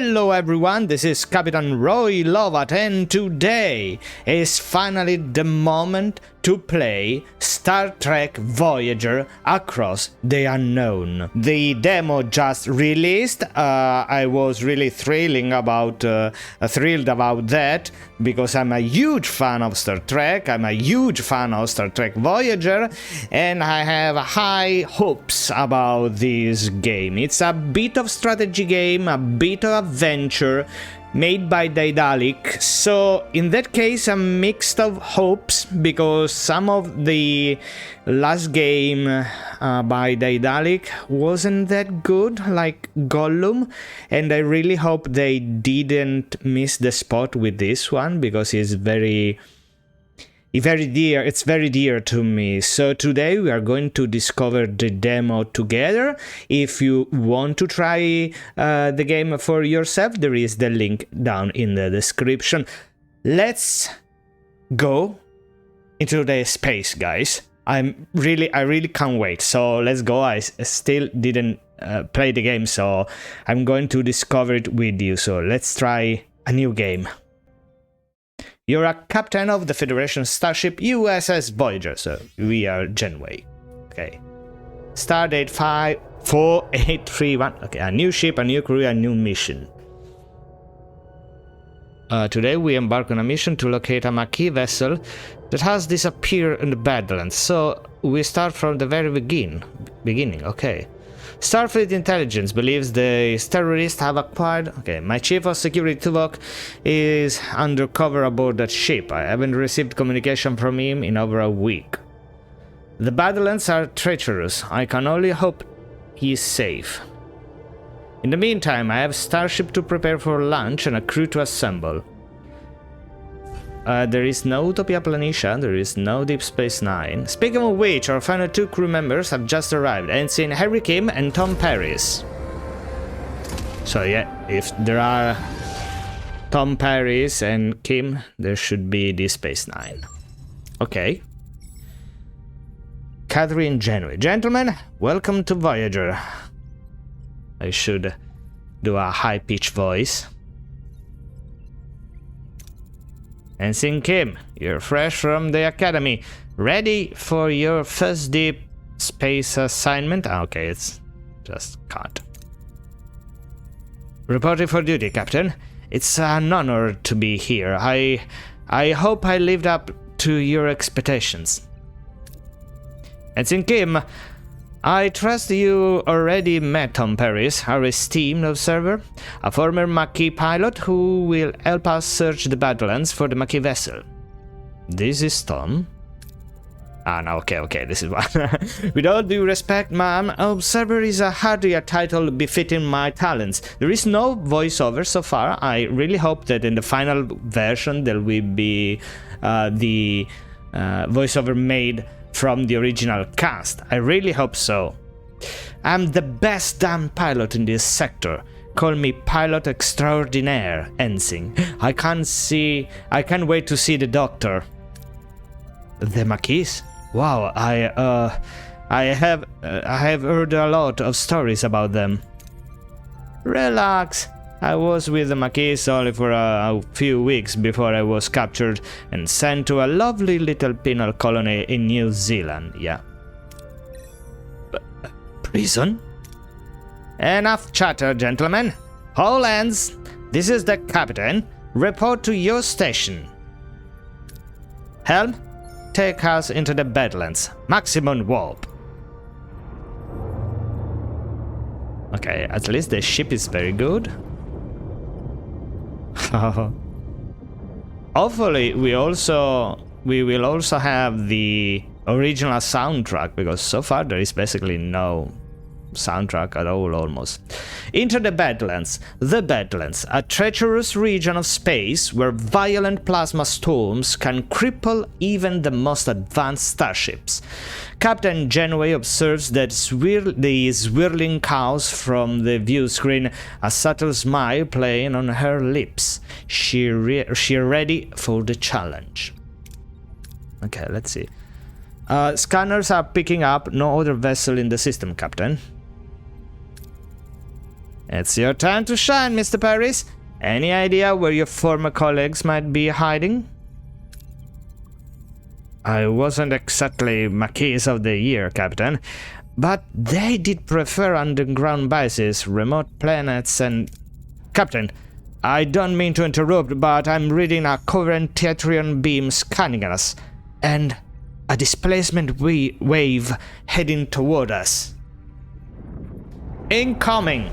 Hello everyone, this is Captain Roy Lovat, and today is finally the moment to play Star Trek Voyager Across the Unknown. The demo just released. I was really thrilled about that because I'm a huge fan of Star Trek. I'm a huge fan of Star Trek Voyager, and I have high hopes about this game. It's a bit of strategy game, a bit of adventure, made by Daedalic, so in that case I'm mixed of hopes because some of the last game by Daedalic wasn't that good, like Gollum, and I really hope they didn't miss the spot with this one because it's very dear to me. So today we are going to discover the demo together. If you want to try the game for yourself, there is the link down in the description. Let's go into the space, guys. I really can't wait. So let's go. I still didn't play the game, so I'm going to discover it with you. So let's try a new game. You're a captain of the Federation starship USS Voyager, so we are Genway. Okay. Stardate 54831. Okay, a new ship, a new crew, a new mission. Today we embark on a mission to locate a Maquis vessel that has disappeared in the Badlands. So we start from the very beginning, okay. Starfleet intelligence believes the terrorists have acquired... Okay, my chief of security Tuvok is undercover aboard that ship. I haven't received communication from him in over a week. The Badlands are treacherous. I can only hope he is safe. In the meantime, I have starship to prepare for launch and a crew to assemble. There is no Utopia Planitia, there is no Deep Space Nine. Speaking of which, our final two crew members have just arrived, Ensign Harry Kim and Tom Paris. So yeah, if there are Tom Paris and Kim, there should be Deep Space Nine. Okay. Catherine Genway. Gentlemen, welcome to Voyager. I should do a high-pitched voice. Ensign Kim, you're fresh from the academy, ready for your first deep space assignment? Okay, it's just cut. Reporting for duty, Captain. It's an honor to be here. I hope I lived up to your expectations. Ensign Kim, I trust you already met Tom Paris, our esteemed observer, a former Maquis pilot who will help us search the Badlands for the Maquis vessel. This is Tom. Ah, no, okay, this is one. With all due respect, ma'am, observer is hardly a title befitting my talents. There is no voiceover so far. I really hope that in the final version there will be the voiceover made from the original cast. I really hope so. I'm the best damn pilot in this sector. Call me pilot extraordinaire, Ensign. I can't wait to see the doctor. The Maquis? Wow, I have heard a lot of stories about them. Relax. I was with the Maquis only for a few weeks before I was captured and sent to a lovely little penal colony in New Zealand, yeah. Prison? Enough chatter, gentlemen. All hands, this is the captain. Report to your station. Helm, take us into the Badlands. Maximum warp. Okay, at least the ship is very good. Hopefully we will also have the original soundtrack, because so far there is basically no soundtrack at all, almost. Into the Badlands. The Badlands, a treacherous region of space where violent plasma storms can cripple even the most advanced starships. Captain Genway observes that the swirling chaos from the view screen, a subtle smile playing on her lips. She ready for the challenge. Okay, let's see. Scanners are picking up no other vessel in the system, Captain. It's your time to shine, Mr. Paris. Any idea where your former colleagues might be hiding? I wasn't exactly Marquis of the Year, Captain, but they did prefer underground bases, remote planets, and... Captain, I don't mean to interrupt, but I'm reading a current Theatrian beam scanning us, and a displacement wave heading toward us. Incoming!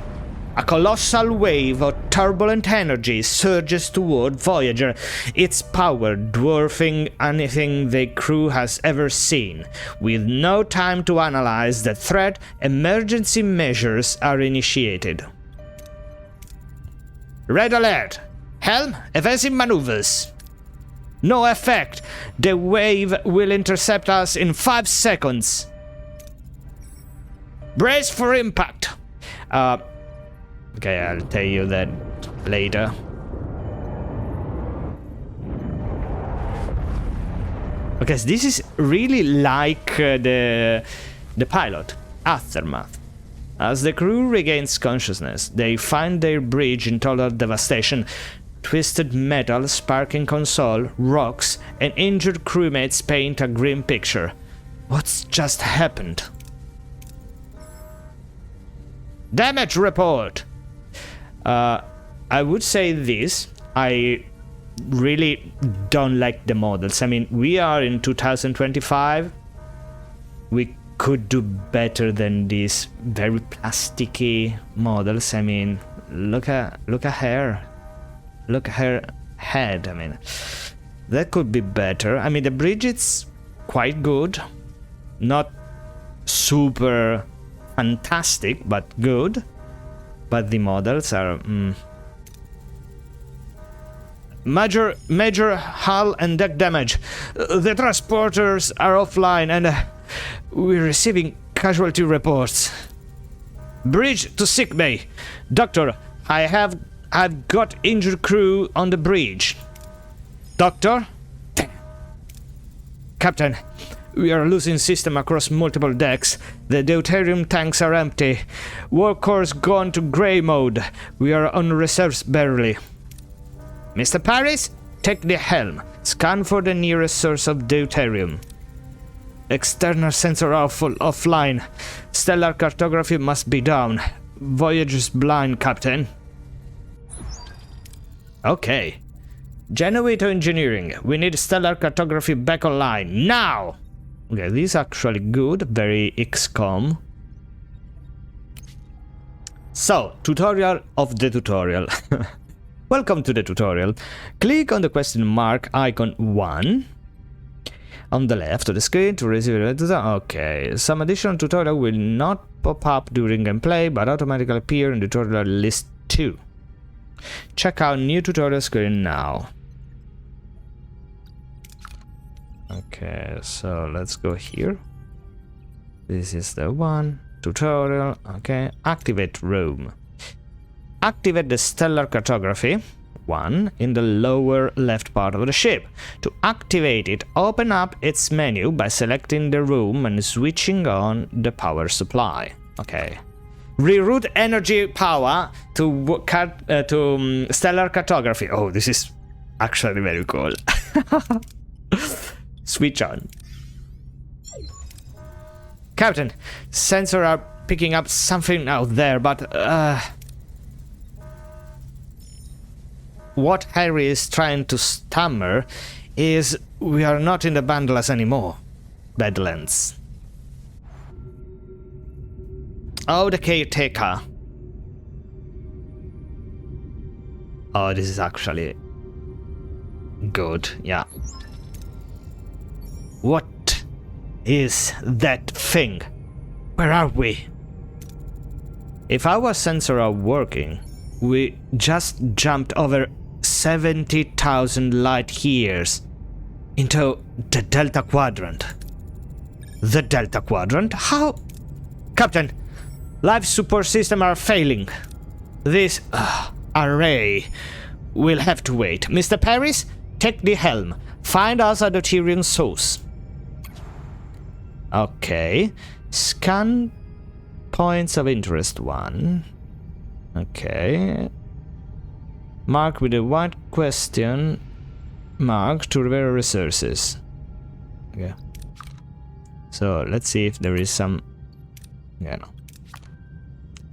A colossal wave of turbulent energy surges toward Voyager, its power dwarfing anything the crew has ever seen. With no time to analyze the threat, emergency measures are initiated. Red alert! Helm, evasive maneuvers. No effect. The wave will intercept us in 5 seconds. Brace for impact. Okay, I'll tell you that later. Okay, so this is really like the pilot, Aftermath. As the crew regains consciousness, they find their bridge in total devastation. Twisted metal, sparking console, rocks, and injured crewmates paint a grim picture. What's just happened? Damage report! I would say this. I really don't like the models. I mean, we are in 2025. We could do better than these very plasticky models. I mean, look at her. Look at her head. I mean, that could be better. I mean, the bridge is quite good. Not super fantastic, but good. But the models are major hull and deck damage. The transporters are offline and we're receiving casualty reports. Bridge to sickbay. Doctor, I've got injured crew on the bridge. Doctor? Captain, we are losing system across multiple decks. The deuterium tanks are empty. Workhorse gone to grey mode. We are on reserves barely. Mr. Paris, take the helm. Scan for the nearest source of deuterium. External sensor offline. Stellar cartography must be down. Voyager's blind, Captain. Okay. Genuito Engineering. We need stellar cartography back online. Now! Okay, this is actually good. Very XCOM. So, tutorial of the tutorial. Welcome to the tutorial. Click on the question mark icon 1 on the left of the screen to receive it. Okay, some additional tutorial will not pop up during gameplay, but automatically appear in tutorial list 2. Check out new tutorial screen now. Okay, so let's go here. This is the one. Tutorial. Okay, activate room. Activate the stellar cartography 1 in the lower left part of the ship. To activate it, open up its menu by selecting the room and switching on the power supply. Okay. Reroute energy power to stellar cartography. Oh, this is actually very cool. Switch on. Captain, sensors are picking up something out there, but what Harry is trying to stammer is we are not in the Badlands anymore. Badlands. Oh, the caretaker. Oh, this is actually good, yeah. What is that thing? Where are we? If our sensors are working, we just jumped over 70,000 light years into the Delta Quadrant. The Delta Quadrant? How? Captain, life support systems are failing. This array will have to wait. Mr. Paris, take the helm. Find us a deuterium source. Okay. Scan points of interest 1. Okay. Mark with a white question mark to reveal resources. Okay. So let's see if there is some. Yeah, no.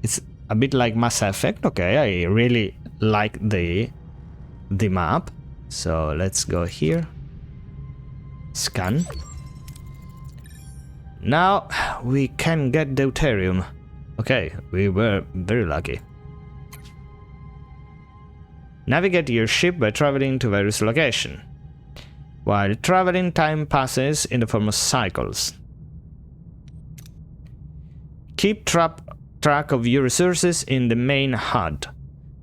It's a bit like Mass Effect. Okay, I really like the map. So let's go here. Scan. Now we can get deuterium. Okay, we were very lucky. Navigate your ship by traveling to various locations. While traveling, time passes in the form of cycles. Keep track of your resources in the main HUD.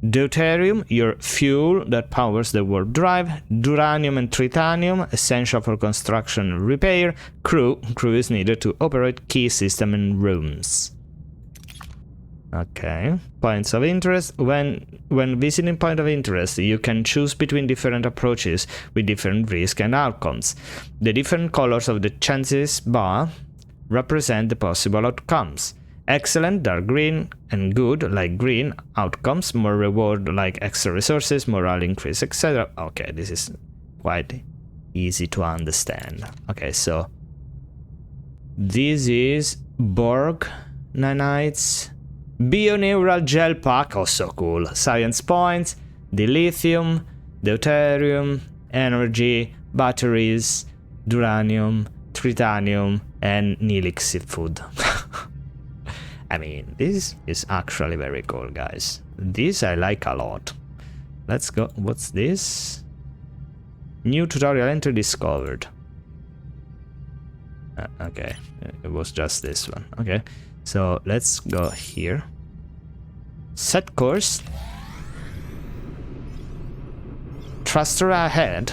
Deuterium, your fuel that powers the warp drive. Duranium and tritanium, essential for construction and repair. Crew is needed to operate key system and rooms. Okay. Points of interest. When visiting point of interest, you can choose between different approaches with different risks and outcomes. The different colors of the chances bar represent the possible outcomes. Excellent, dark green, and good, like green, outcomes, more reward, like extra resources, morale increase, etc. Okay, this is quite easy to understand. Okay, so this is Borg nanites, bioneural gel pack, oh so cool, science points, dilithium, deuterium, energy, batteries, duranium, tritanium, and Nilix food. I mean, this is actually very cool, guys. This I like a lot. Let's go. What's this? New tutorial entry discovered. Okay, it was just this one. Okay, so let's go here. Set course. Thruster ahead.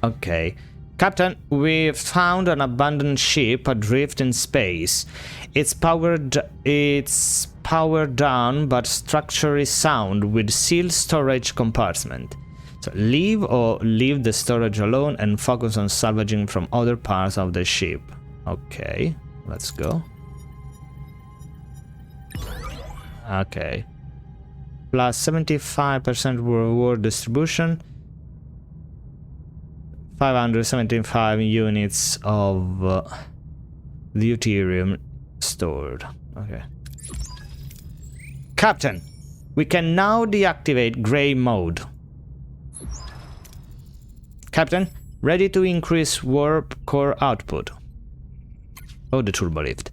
Okay. Captain, we've found an abandoned ship adrift in space. It's powered down, but structure is sound with sealed storage compartment. So leave the storage alone and focus on salvaging from other parts of the ship. Okay, let's go. Okay. Plus 75% reward distribution. 575 units of deuterium stored. Okay. Captain, we can now deactivate gray mode. Captain, ready to increase warp core output. Oh, the turbo lift.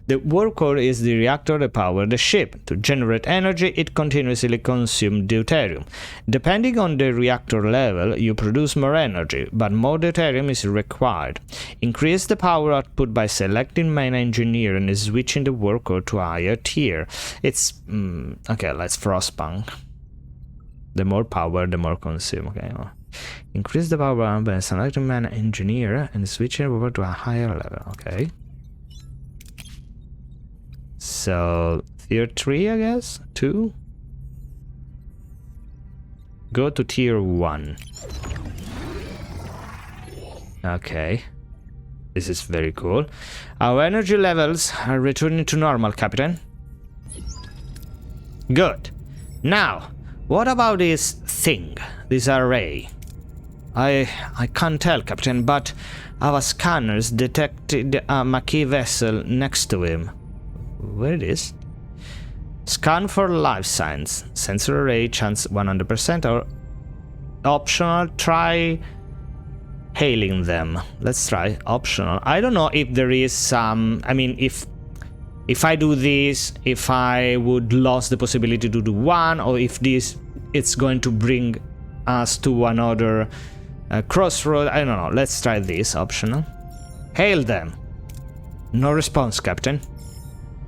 The warp core is the reactor that powers the ship. To generate energy, it continuously consumes deuterium. Depending on the reactor level, you produce more energy, but more deuterium is required. Increase the power output by selecting main engineer and switching the warp core to a higher tier. It's... okay, let's frostpunk. The more power, the more consume. Okay. Increase the power by selecting main engineer and switching over to a higher level. Okay. So, tier 3, I guess? 2? Go to tier 1. Okay. This is very cool. Our energy levels are returning to normal, Captain. Good. Now, what about this thing? This array? I can't tell, Captain, but our scanners detected a Maquis vessel next to him. Where it is? Scan for life signs. Sensor array chance 100% or optional. Try hailing them. Let's try optional. I don't know if there is some. I mean, if I do this, if I would lose the possibility to do one, or if this it's going to bring us to another crossroad. I don't know. Let's try this optional. Hail them. No response, Captain.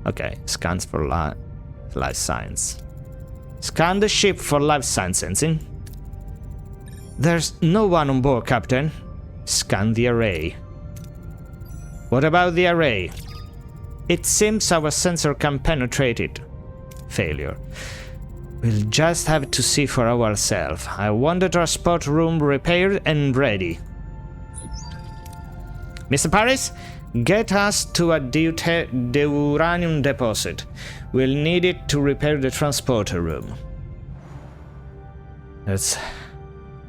Okay, scans for life signs. Scan the ship for life sign sensing. There's no one on board, Captain. Scan the array. What about the array? It seems our sensor can penetrate it. Failure. We'll just have to see for ourselves. I want the transport room repaired and ready. Mr. Paris, Get us to a uranium deposit. We'll need it to repair the transporter room. That's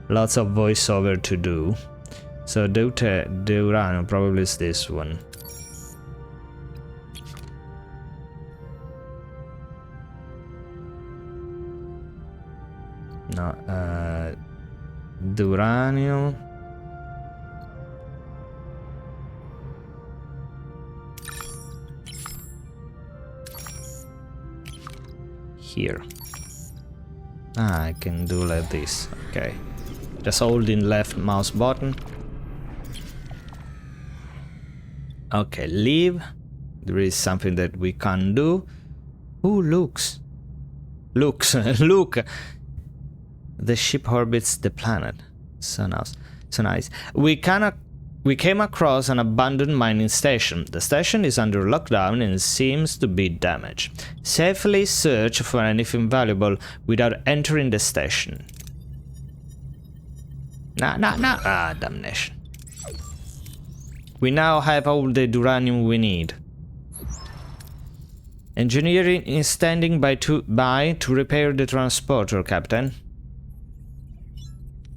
lots of voiceover to do. So the uranium probably is this one. No, the uranium. Here. I can do like this. Okay. Just holding left mouse button. Okay, leave. There is something that we can't do. Ooh, looks. Look. The ship orbits the planet. So nice. We came across an abandoned mining station. The station is under lockdown and seems to be damaged. Safely search for anything valuable without entering the station. Nah. Ah, damnation. We now have all the uranium we need. Engineering is standing by to repair the transporter, Captain.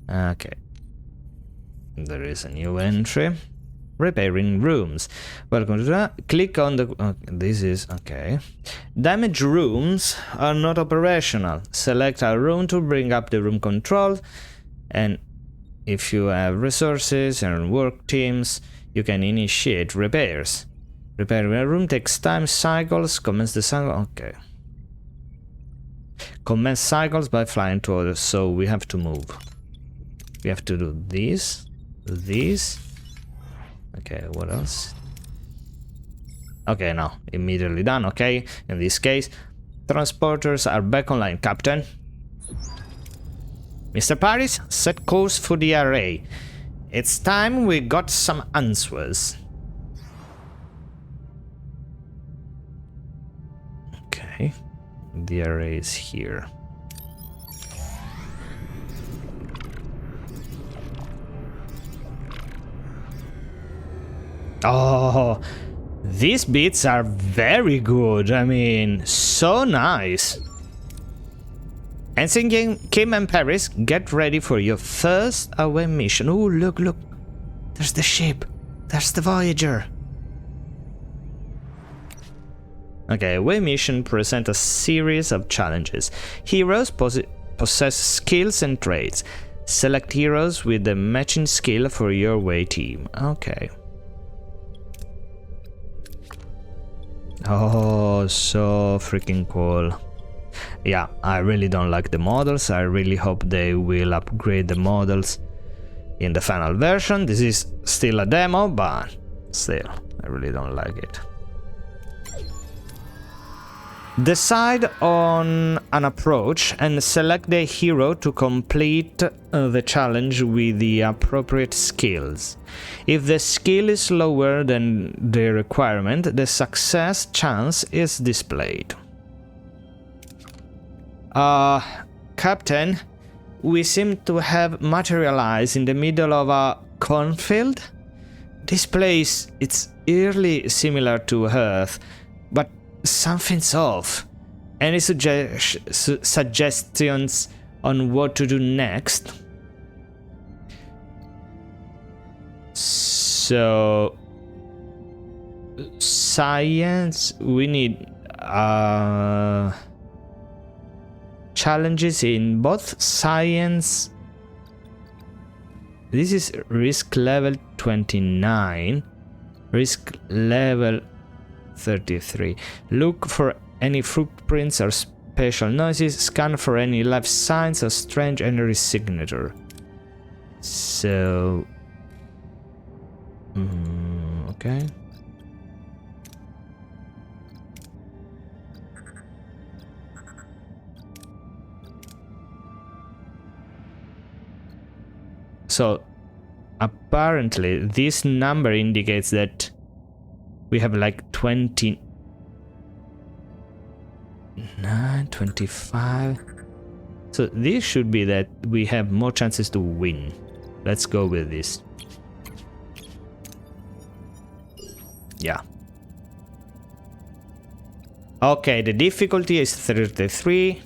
Okay. There is a new entry. Repairing rooms. Welcome to that. Click on the... this is... okay. Damaged rooms are not operational. Select a room to bring up the room control. And if you have resources and work teams, you can initiate repairs. Repairing a room takes time cycles. Commence the cycle. Okay. Commence cycles by flying to others. So we have to move. We have to do this. This. Okay, what else? Okay, no. Immediately done. Okay. In this case, transporters are back online, Captain. Mr. Paris, set course for the array. It's time we got some answers. Okay. The array is here. Oh, these beats are very good. I mean, so nice. Ensign Kim and Paris, get ready for your first away mission. Oh, look. There's the ship. There's the Voyager. Okay, away mission present a series of challenges. Heroes possess skills and traits. Select heroes with the matching skill for your away team. Okay. Oh, so freaking cool. Yeah, I really don't like the models. I really hope they will upgrade the models in the final version. This is still a demo, but still, I really don't like it. Decide on an approach and select the hero to complete the challenge with the appropriate skills. If the skill is lower than the requirement, the success chance is displayed. Captain, we seem to have materialized in the middle of a cornfield. This place, it's eerily similar to Earth, but something's off. Any suggestions on what to do next? So, science, we need challenges in both science. This is risk level 29, risk level 33. Look for any footprints or special noises. Scan for any life signs or strange energy signature. So, okay. So, apparently, this number indicates that we have like 29, 25. So this should be that we have more chances to win. Let's go with this. Yeah. Okay, the difficulty is 33.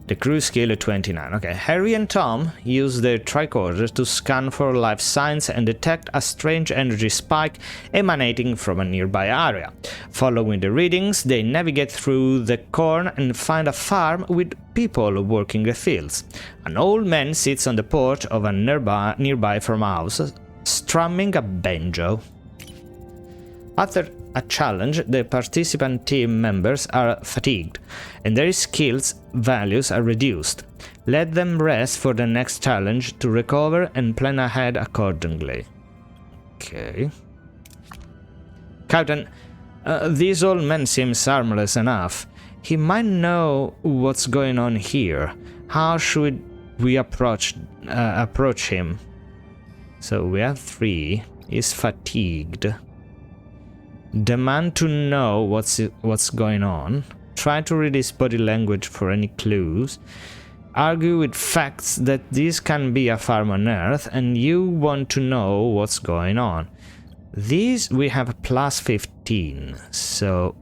The crew skill 29. Okay, Harry and Tom use their tricorder to scan for life signs and detect a strange energy spike emanating from a nearby area. Following the readings, they navigate through the corn and find a farm with people working the fields. An old man sits on the porch of a nearby farmhouse, strumming a banjo. After a challenge, the participant team members are fatigued, and their skills values are reduced. Let them rest for the next challenge to recover and plan ahead accordingly. Okay. Captain, this old man seems harmless enough. He might know what's going on here. How should we approach him? So we have 3. He's fatigued. Demand to know what's going on. Try to read his body language for any clues. Argue with facts that this can be a farm on Earth and you want to know what's going on. These we have a plus 15, so...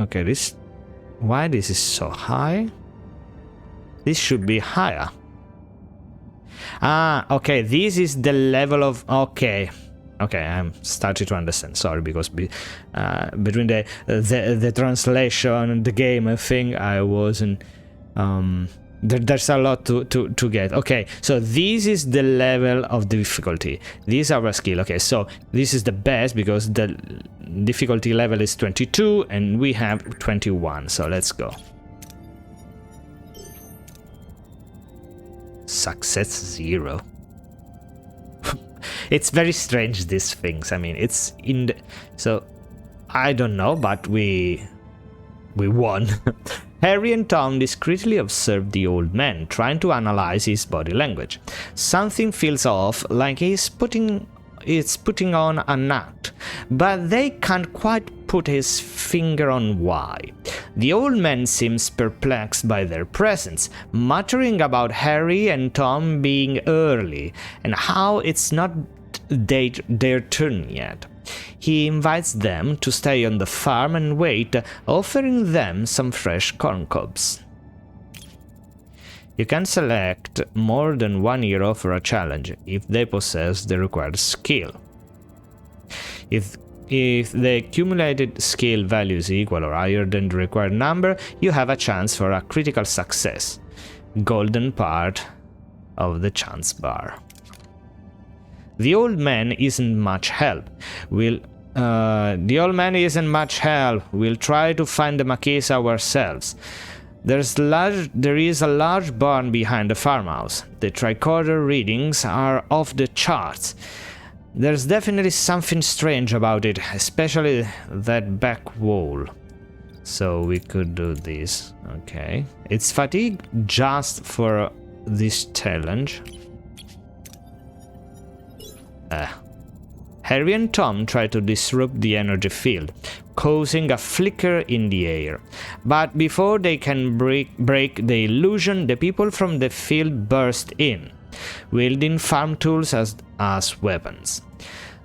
Okay, this... Why this is so high? This should be higher. Ah, okay, this is the level of... Okay, I'm starting to understand. Sorry, because between the translation and the game, I think I wasn't... there's a lot to get. Okay, so this is the level of difficulty. This is our skill. Okay, so this is the best because the difficulty level is 22 and we have 21. So let's go. Success 0. It's very strange, these things. I mean, it's in the... So, I don't know, but we won. Harry and Tom discreetly observe the old man, trying to analyze his body language. Something feels off, like he's putting on an act, but they can't quite put his finger on why. The old man seems perplexed by their presence, muttering about Harry and Tom being early and how it's not their turn yet. He invites them to stay on the farm and wait, offering them some fresh corn cobs. You can select more than one hero for a challenge if they possess the required skill. If the accumulated skill value is equal or higher than the required number, you have a chance for a critical success. Golden part of the chance bar. The old man isn't much help. We'll try to find the Marquis ourselves. There is a large barn behind the farmhouse. The tricorder readings are off the charts. There's definitely something strange about it, especially that back wall. So we could do this. Okay. It's fatigue just for this challenge. Harry and Tom try to disrupt the energy field, causing a flicker in the air. But before they can break the illusion, the people from the field burst in, wielding farm tools as weapons.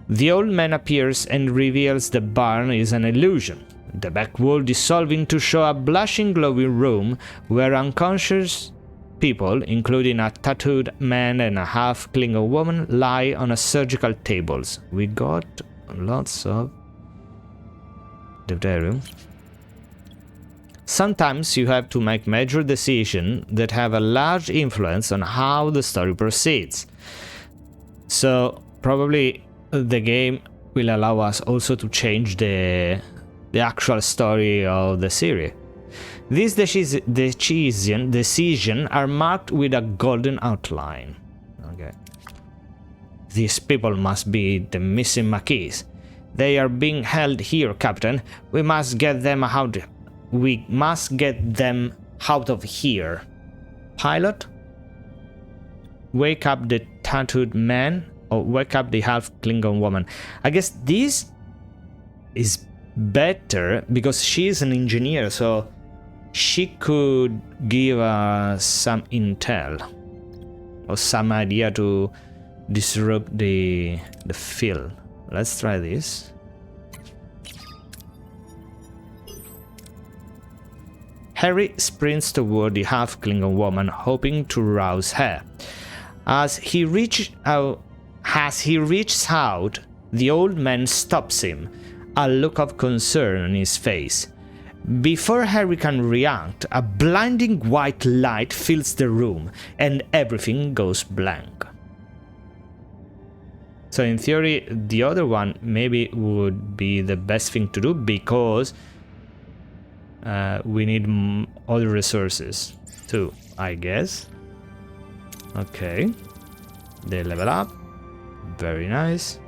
The old man appears and reveals the barn is an illusion, the back wall dissolving to show a blushing glowing room where unconscious people, including a tattooed man and a half-Klingon woman, lie on a surgical tables. We got lots of deuterium. Sometimes you have to make major decisions that have a large influence on how the story proceeds. So probably the game will allow us also to change the actual story of the series. These decisions are marked with a golden outline. Okay. These people must be the missing Marquis. They are being held here, Captain. We must get them out. We must get them out of here. Pilot? Wake up the tattooed man or wake up the half-Klingon woman. I guess this is better because she is an engineer, so she could give us some intel. or some idea to disrupt the field. Let's try this. Harry sprints toward the half-Klingon woman, hoping to rouse her. As he reaches out, the old man stops him, a look of concern on his face. Before Harry can react, a blinding white light fills the room, and everything goes blank. So in theory, the other one maybe would be the best thing to do, because we need other resources too, I guess. Okay. They level up. Very nice.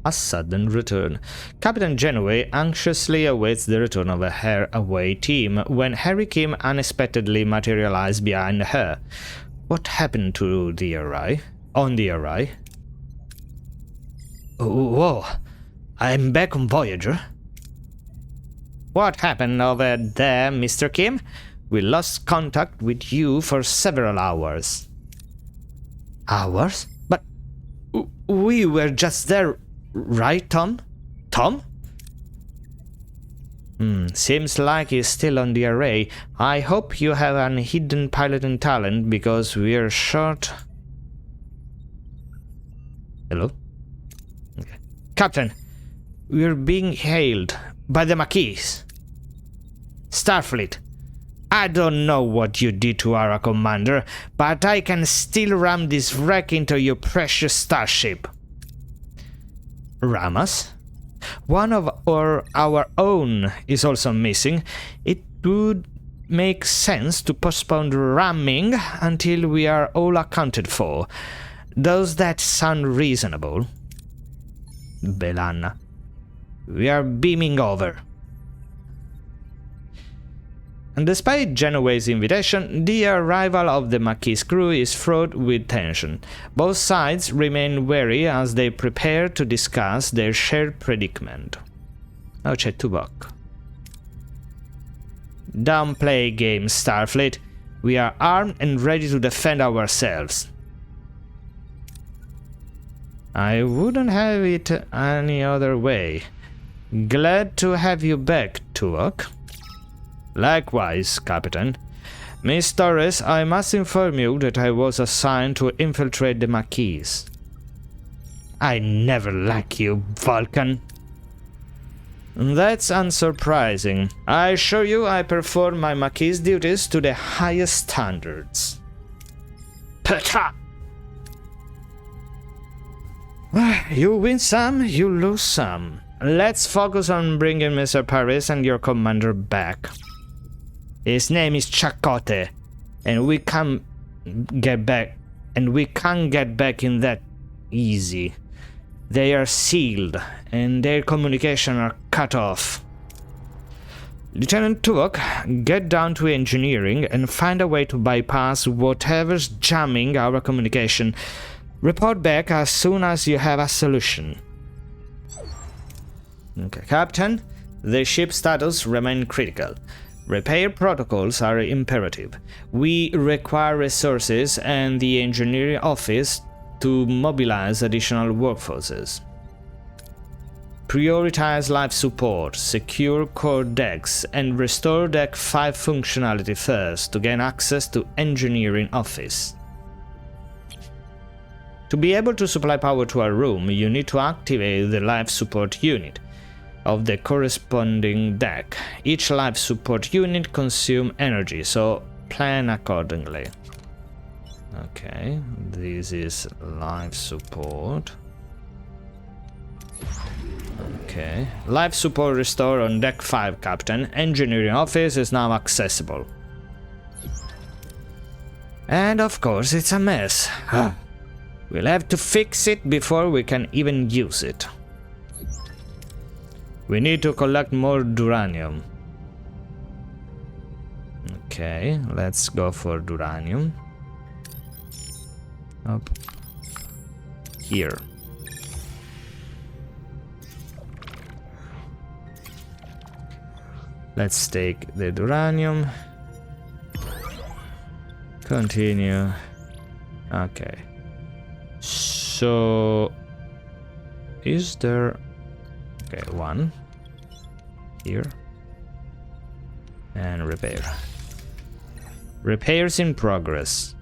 A sudden return. Captain Genoway anxiously awaits the return of her away team when Harry Kim unexpectedly materialized behind her. What happened to the array? On the array? Whoa, I'm back on Voyager. What happened over there, Mr. Kim? We lost contact with you for several hours. Hours? But we were just there, right, Tom? Tom? Seems like he's still on the array. I hope you have an hidden piloting talent, because we're short. Hello? Okay. Captain, we're being hailed by the Maquis. Starfleet. I don't know what you did to our commander, but I can still ram this wreck into your precious starship. Ram us? One of our own is also missing. It would make sense to postpone the ramming until we are all accounted for. Does that sound reasonable? Belanna. We are beaming over. And despite Genoway's invitation, the arrival of the Maquis crew is fraught with tension. Both sides remain wary as they prepare to discuss their shared predicament. Oh, c'è Tuvok. Don't play games, Starfleet. We are armed and ready to defend ourselves. I wouldn't have it any other way. Glad to have you back, Tuvok. Likewise, Captain. Miss Torres, I must inform you that I was assigned to infiltrate the Maquis. I never like you, Vulcan. That's unsurprising. I assure you I perform my Maquis duties to the highest standards. Petra! You win some, you lose some. Let's focus on bringing Mr. Paris and your commander back. His name is Chakotay, and we can't get back in that easy. They are sealed, and their communication are cut off. Lieutenant Tuvok, get down to engineering and find a way to bypass whatever's jamming our communication. Report back as soon as you have a solution. Okay, Captain, the ship's status remains critical. Repair protocols are imperative. We require resources and the engineering office to mobilize additional workforces. Prioritize life support, secure core decks, and restore Deck 5 functionality first to gain access to engineering office. To be able to supply power to our room, you need to activate the life support unit of the corresponding deck. Each life support unit consumes energy, so plan accordingly. Okay, this is life support. Okay, life support restored on deck 5, Captain. Engineering office is now accessible. And of course it's a mess. We'll have to fix it before we can even use it. We need to collect more duranium. Okay, let's go for duranium. Up here. Let's take the duranium. Continue. Okay. So is there... Okay, one. Here. And repair. Repairs in progress.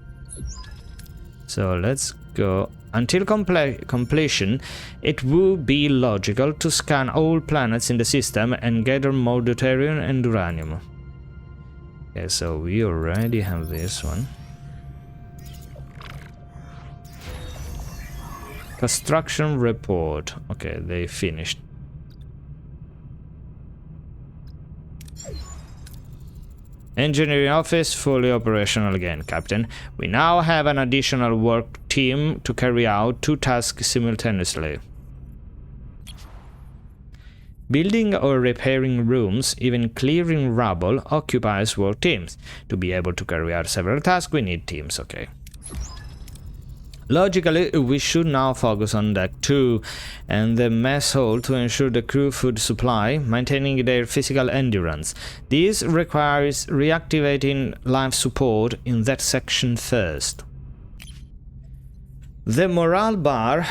So let's go. Until completion, it would be logical to scan all planets in the system and gather more deuterium and uranium. Okay, so we already have this one. Construction report. Okay, they finished. Engineering office fully operational again, Captain. We now have an additional work team to carry out 2 tasks simultaneously. Building or repairing rooms, even clearing rubble, occupies work teams. To be able to carry out several tasks, we need teams, okay. Logically, we should now focus on Deck 2 and the mess hall to ensure the crew food supply, maintaining their physical endurance. This requires reactivating life support in that section first. The morale bar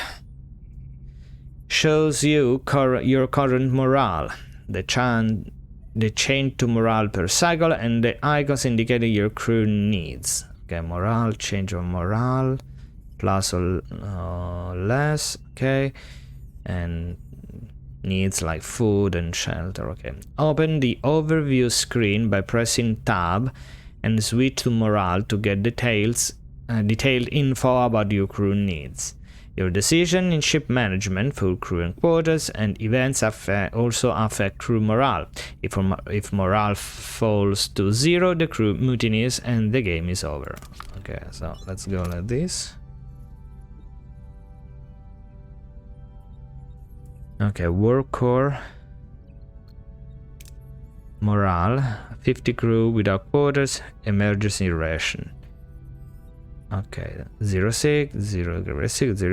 shows you your current morale, the change to morale per cycle, and the icons indicating your crew needs. Okay, morale, change of morale. Plus or less, okay, and needs like food and shelter, okay. Open the overview screen by pressing tab and switch to morale to get detailed info about your crew needs. Your decision in ship management, full crew and quarters, and events also affect crew morale. If morale falls to 0, the crew mutinies and the game is over. Okay, so let's go like this. Okay, work core, morale, 50 crew without quarters, emergency ration. Okay, 06, 0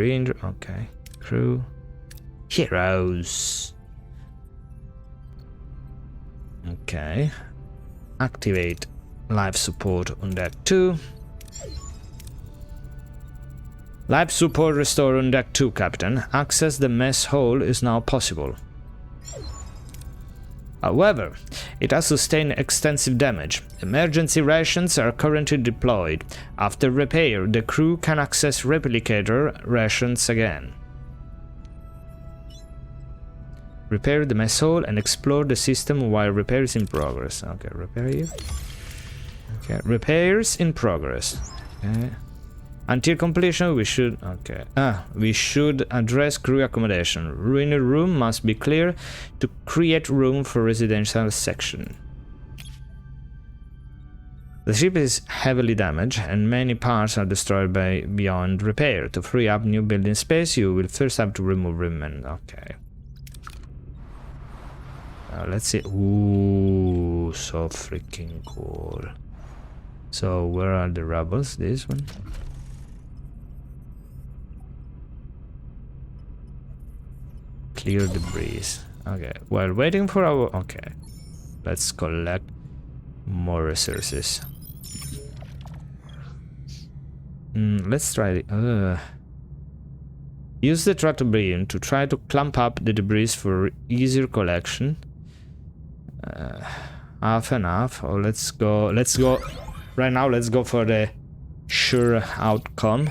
injury, okay, crew, heroes. Okay, activate life support on Deck 2. Life support restored on Deck 2, Captain. Access the mess hall is now possible. However, it has sustained extensive damage. Emergency rations are currently deployed. After repair, the crew can access replicator rations again. Repair the mess hall and explore the system while repair is in progress. Okay, repair here. Okay, repairs in progress. Okay. Until completion, we should address crew accommodation. Ruined room must be clear to create room for residential section. The ship is heavily damaged and many parts are destroyed beyond repair. To free up new building space, you will first have to remove remnant. Okay. Let's see. Ooh, so freaking cool. So where are the rubbles? This one. Clear debris. Okay, while waiting for our... Okay, let's collect more resources. Let's try... Use the tractor beam to try to clamp up the debris for easier collection. Half and half. Or let's go... Right now, let's go for the sure outcome.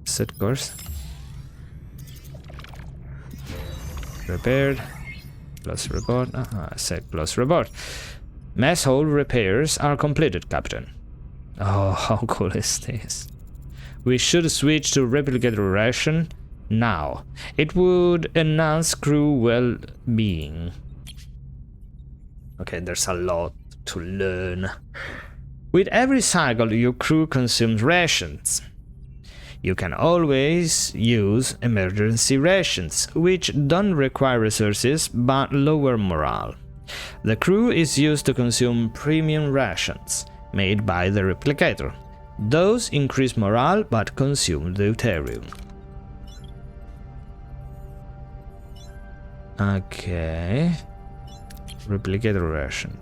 Set course. Repaired. Plus report. Set plus report. Mess hall repairs are completed, Captain. Oh, how cool is this? We should switch to replicator ration now. It would enhance crew well-being. Okay, there's a lot to learn. With every cycle, your crew consumes rations. You can always use emergency rations, which don't require resources but lower morale. The crew is used to consume premium rations, made by the replicator. Those increase morale but consume deuterium. Okay. Replicator ration.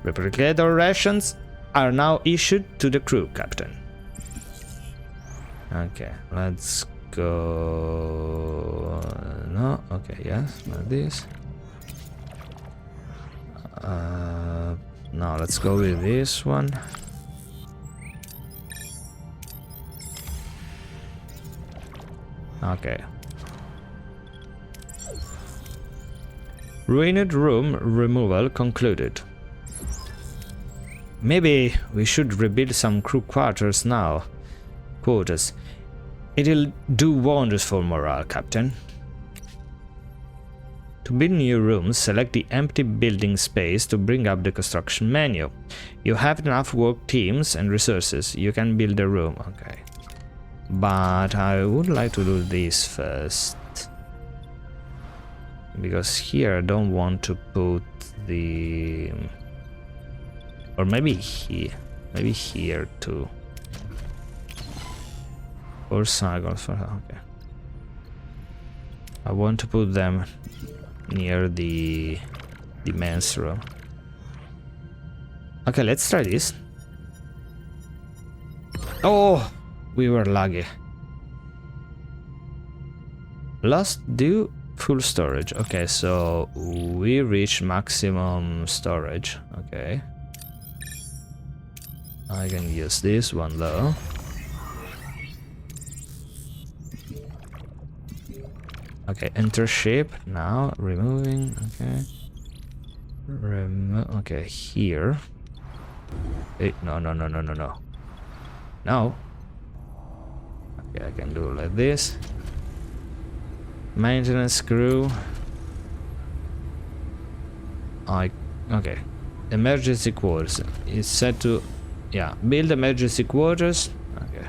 Replicator rations are now issued to the crew, Captain. Okay, let's go... No, okay, yes, like this. Now let's go with this one. Okay. Ruined room removal concluded. Maybe we should rebuild some crew quarters now. It'll do wonders for morale, Captain. To build new rooms, select the empty building space to bring up the construction menu. You have enough work teams and resources. You can build a room. Okay. But I would like to do this first. Because here I don't want to put the... Or maybe here. Maybe here too. Or cycles for... Okay. I want to put them near the men's room. Okay, let's try this. Oh, we were laggy. Lost due full storage. Okay, so we reach maximum storage. Okay. I can use this one though. Okay, enter ship now, removing, okay. Okay, here. Hey, no. No. Okay, I can do it like this. Maintenance crew. Okay. Emergency quarters. It's set to, yeah, build emergency quarters. Okay.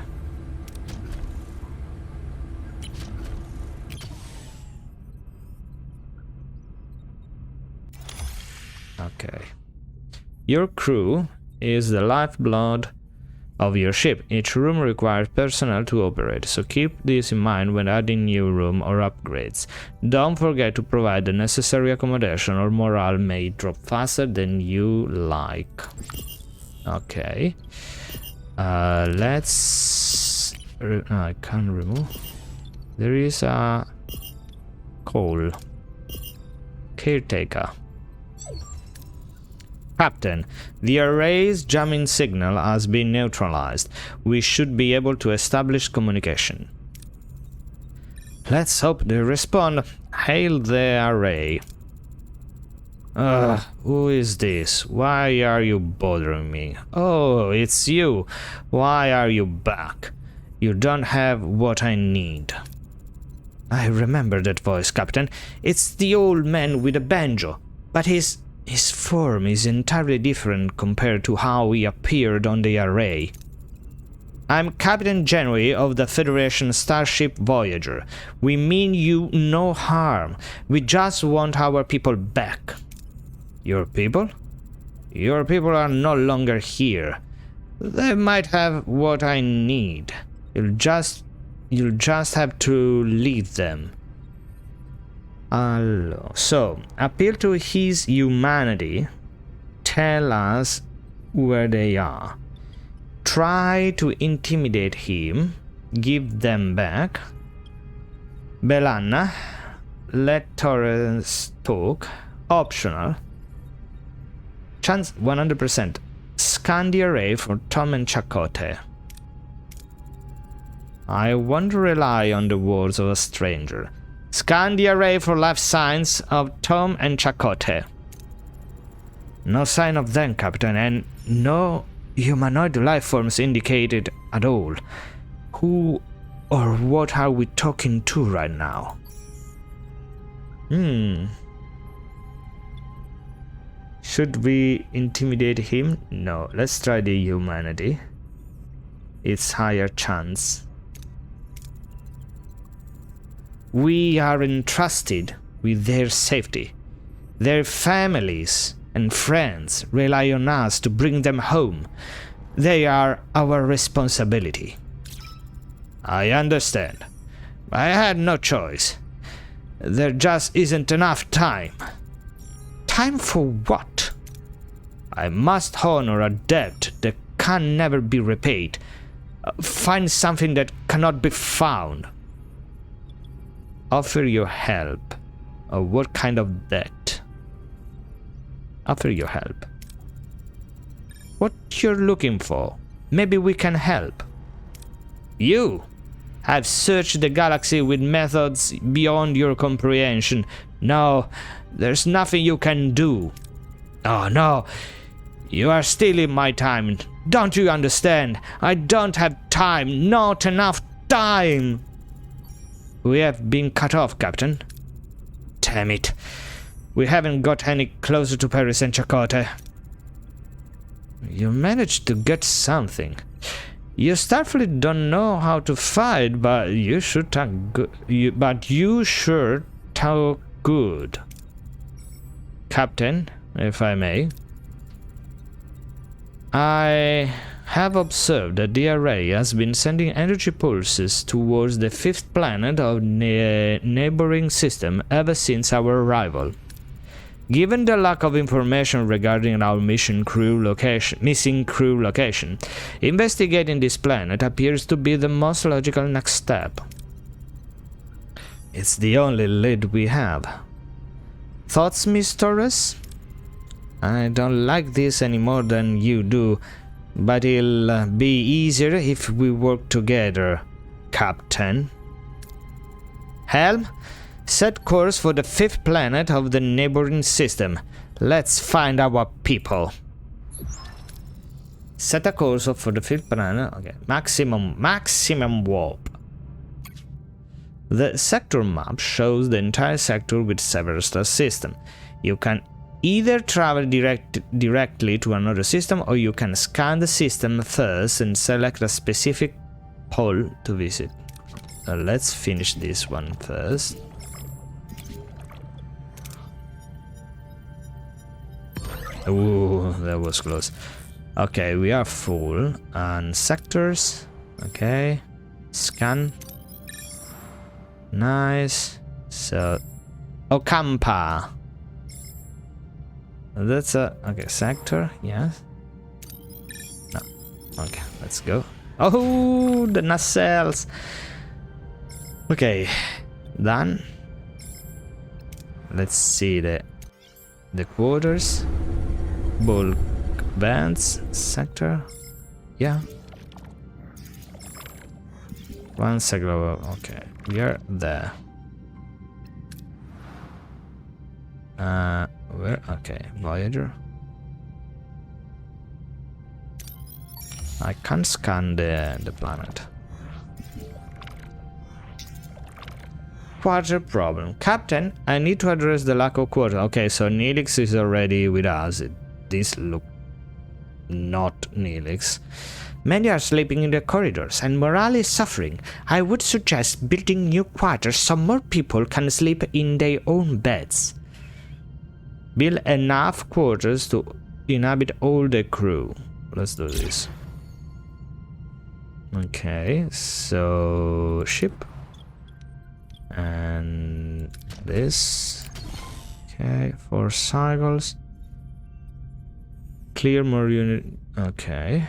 Okay. Your crew is the lifeblood of your ship. Each room requires personnel to operate, so keep this in mind when adding new room or upgrades. Don't forget to provide the necessary accommodation or morale may drop faster than you like. Okay. Let's... no, I can't remove. There is a... coal. Caretaker. Captain, the array's jamming signal has been neutralized. We should be able to establish communication. Let's hope they respond. Hail the array. Who is this? Why are you bothering me? Oh, it's you. Why are you back? You don't have what I need. I remember that voice, Captain. It's the old man with a banjo, but his form is entirely different compared to how he appeared on the array. I'm Captain Janeway of the Federation starship Voyager. We mean you no harm. We just want our people back. Your people? Your people are no longer here. They might have what I need. You'll just have to lead them. So, appeal to his humanity. Tell us where they are. Try to intimidate him. Give them back. Belanna. Let Torres talk. Optional. Chance 100%. Scan the array for Tom and Chakotay. I won't rely on the words of a stranger. Scan the array for life signs of Tom and Chakotay. No sign of them, Captain, and no humanoid life forms indicated at all. Who or what are we talking to right now? Should we intimidate him? No, let's try the humanity. It's higher chance. We are entrusted with their safety. Their families and friends rely on us to bring them home. They are our responsibility. I understand. I had no choice. There just isn't enough time. Time for what? I must honor a debt that can never be repaid. Find something that cannot be found. Offer your help. What kind of debt? Offer your help. What you're looking for? Maybe we can help. You have searched the galaxy with methods beyond your comprehension. No, there's nothing you can do. Oh no, you are stealing my time. Don't you understand? I don't have time, not enough time. We have been cut off, Captain. Damn it. We haven't got any closer to Paris and Chakotay. You managed to get something. You Starfleet don't know how to fight, but you sure talk good. You sure talk good. Captain, if I may. I have observed that the array has been sending energy pulses towards the fifth planet of the neighboring system ever since our arrival. Given the lack of information regarding our missing crew location, investigating this planet appears to be the most logical next step. It's the only lead we have. Thoughts, Miss Torres? I don't like this any more than you do, but it'll be easier if we work together, Captain. Helm? Set course for the fifth planet of the neighboring system. Let's find our people. Set a course for the fifth planet. Okay, maximum warp. The sector map shows the entire sector with several star system. You can either travel directly to another system, or you can scan the system first and select a specific pole to visit. Let's finish this one first. Ooh, that was close. Okay, we are full. And sectors. Okay. Scan. Nice. So. Ocampa. That's a. Okay, sector. Yes. No. Okay, let's go. Oh, the nacelles. Okay. Done. Let's see the quarters. Bulk bands sector. Yeah. One second. Okay, we are there. Where? Okay, Voyager. I can't scan the planet. Quarter problem. Captain, I need to address the lack of quarter. Okay, so Neelix is already with us. This look not Neelix. Many are sleeping in the corridors and morale is suffering. I would suggest building new quarters so more people can sleep in their own beds. Build enough quarters to inhabit all the crew. Let's do this. Okay, so ship. And this. Okay, 4 cycles. Clear more unit. Okay.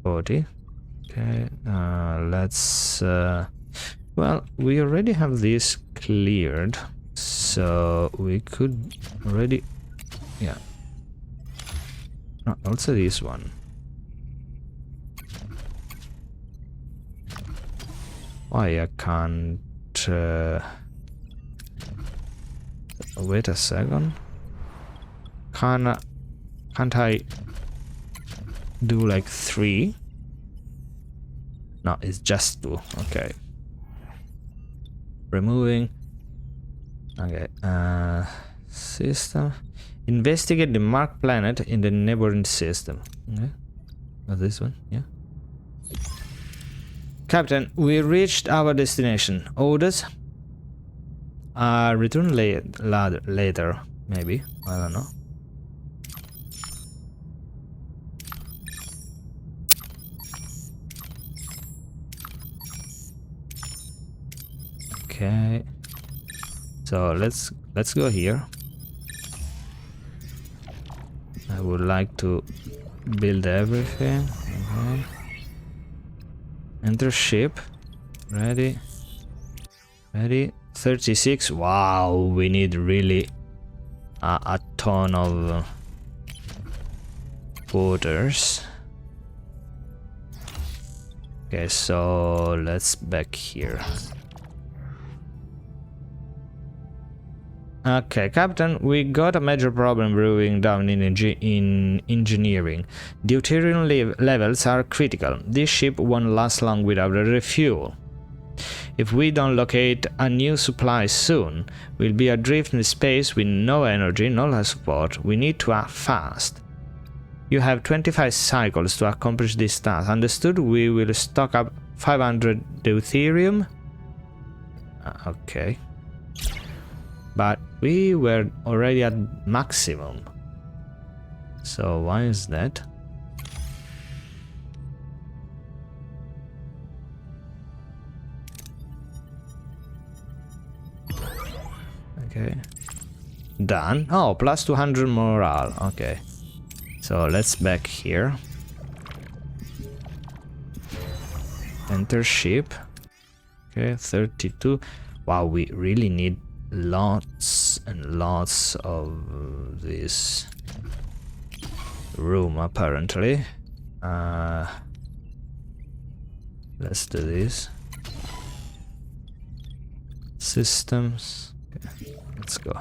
40. Okay. Let's. Well, we already have this cleared, so we could already. Yeah. No, also this one. Why I can't. Wait a second. Can't I do like 3? No, it's just 2. Okay. Removing. Okay. System. Investigate the marked planet in the neighboring system. Okay. Oh, this one. Yeah. Captain, we reached our destination. Orders? Return later, maybe. I don't know. Okay. So let's go here. would like to build everything. Okay. Enter ship. Ready. Ready. 36. Wow, we need really a ton of quarters. Okay, so let's back here. Okay, Captain, we got a major problem brewing down in engineering. Deuterium levels are critical. This ship won't last long without a refuel. If we don't locate a new supply soon, we'll be adrift in space with no energy, no life support. We need to act fast. You have 25 cycles to accomplish this task. Understood? We will stock up 500 deuterium. Okay. But we were already at maximum. So why is that? Okay. Done. Oh, plus 200 morale. Okay. So let's back here. Enter ship. Okay, 32. Wow, we really need lots and lots of this room apparently. Let's do this. Systems. Okay, let's go.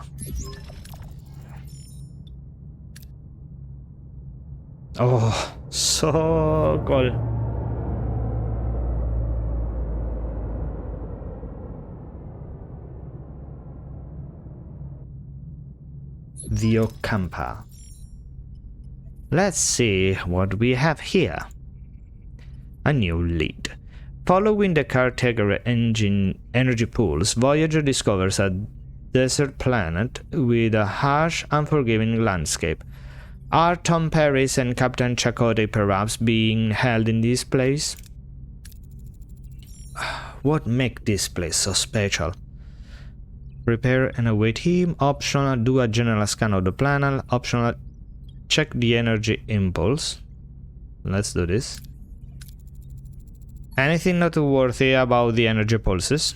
Oh, so cool. The Ocampa. Let's see what we have here. A new lead. Following the caretaker energy pools, Voyager discovers a desert planet with a harsh, unforgiving landscape. Are Tom Paris and Captain Chakotay perhaps being held in this place? What makes this place so special? Prepare and await him. Optional, do a general scan of the planet. Optional, check the energy impulse. Let's do this. Anything noteworthy about the energy pulses?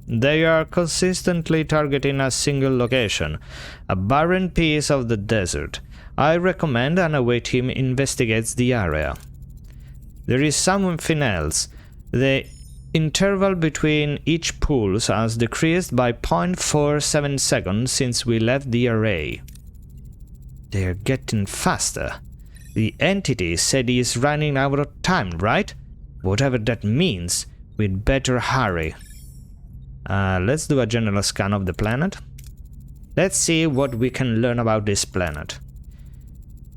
They are consistently targeting a single location, a barren piece of the desert. I recommend and await him investigates the area. There is something else. The interval between each pulse has decreased by 0.47 seconds since we left the array. They're getting faster. The entity said he is running out of time, right? Whatever that means, we'd better hurry. Let's do a general scan of the planet. Let's see what we can learn about this planet.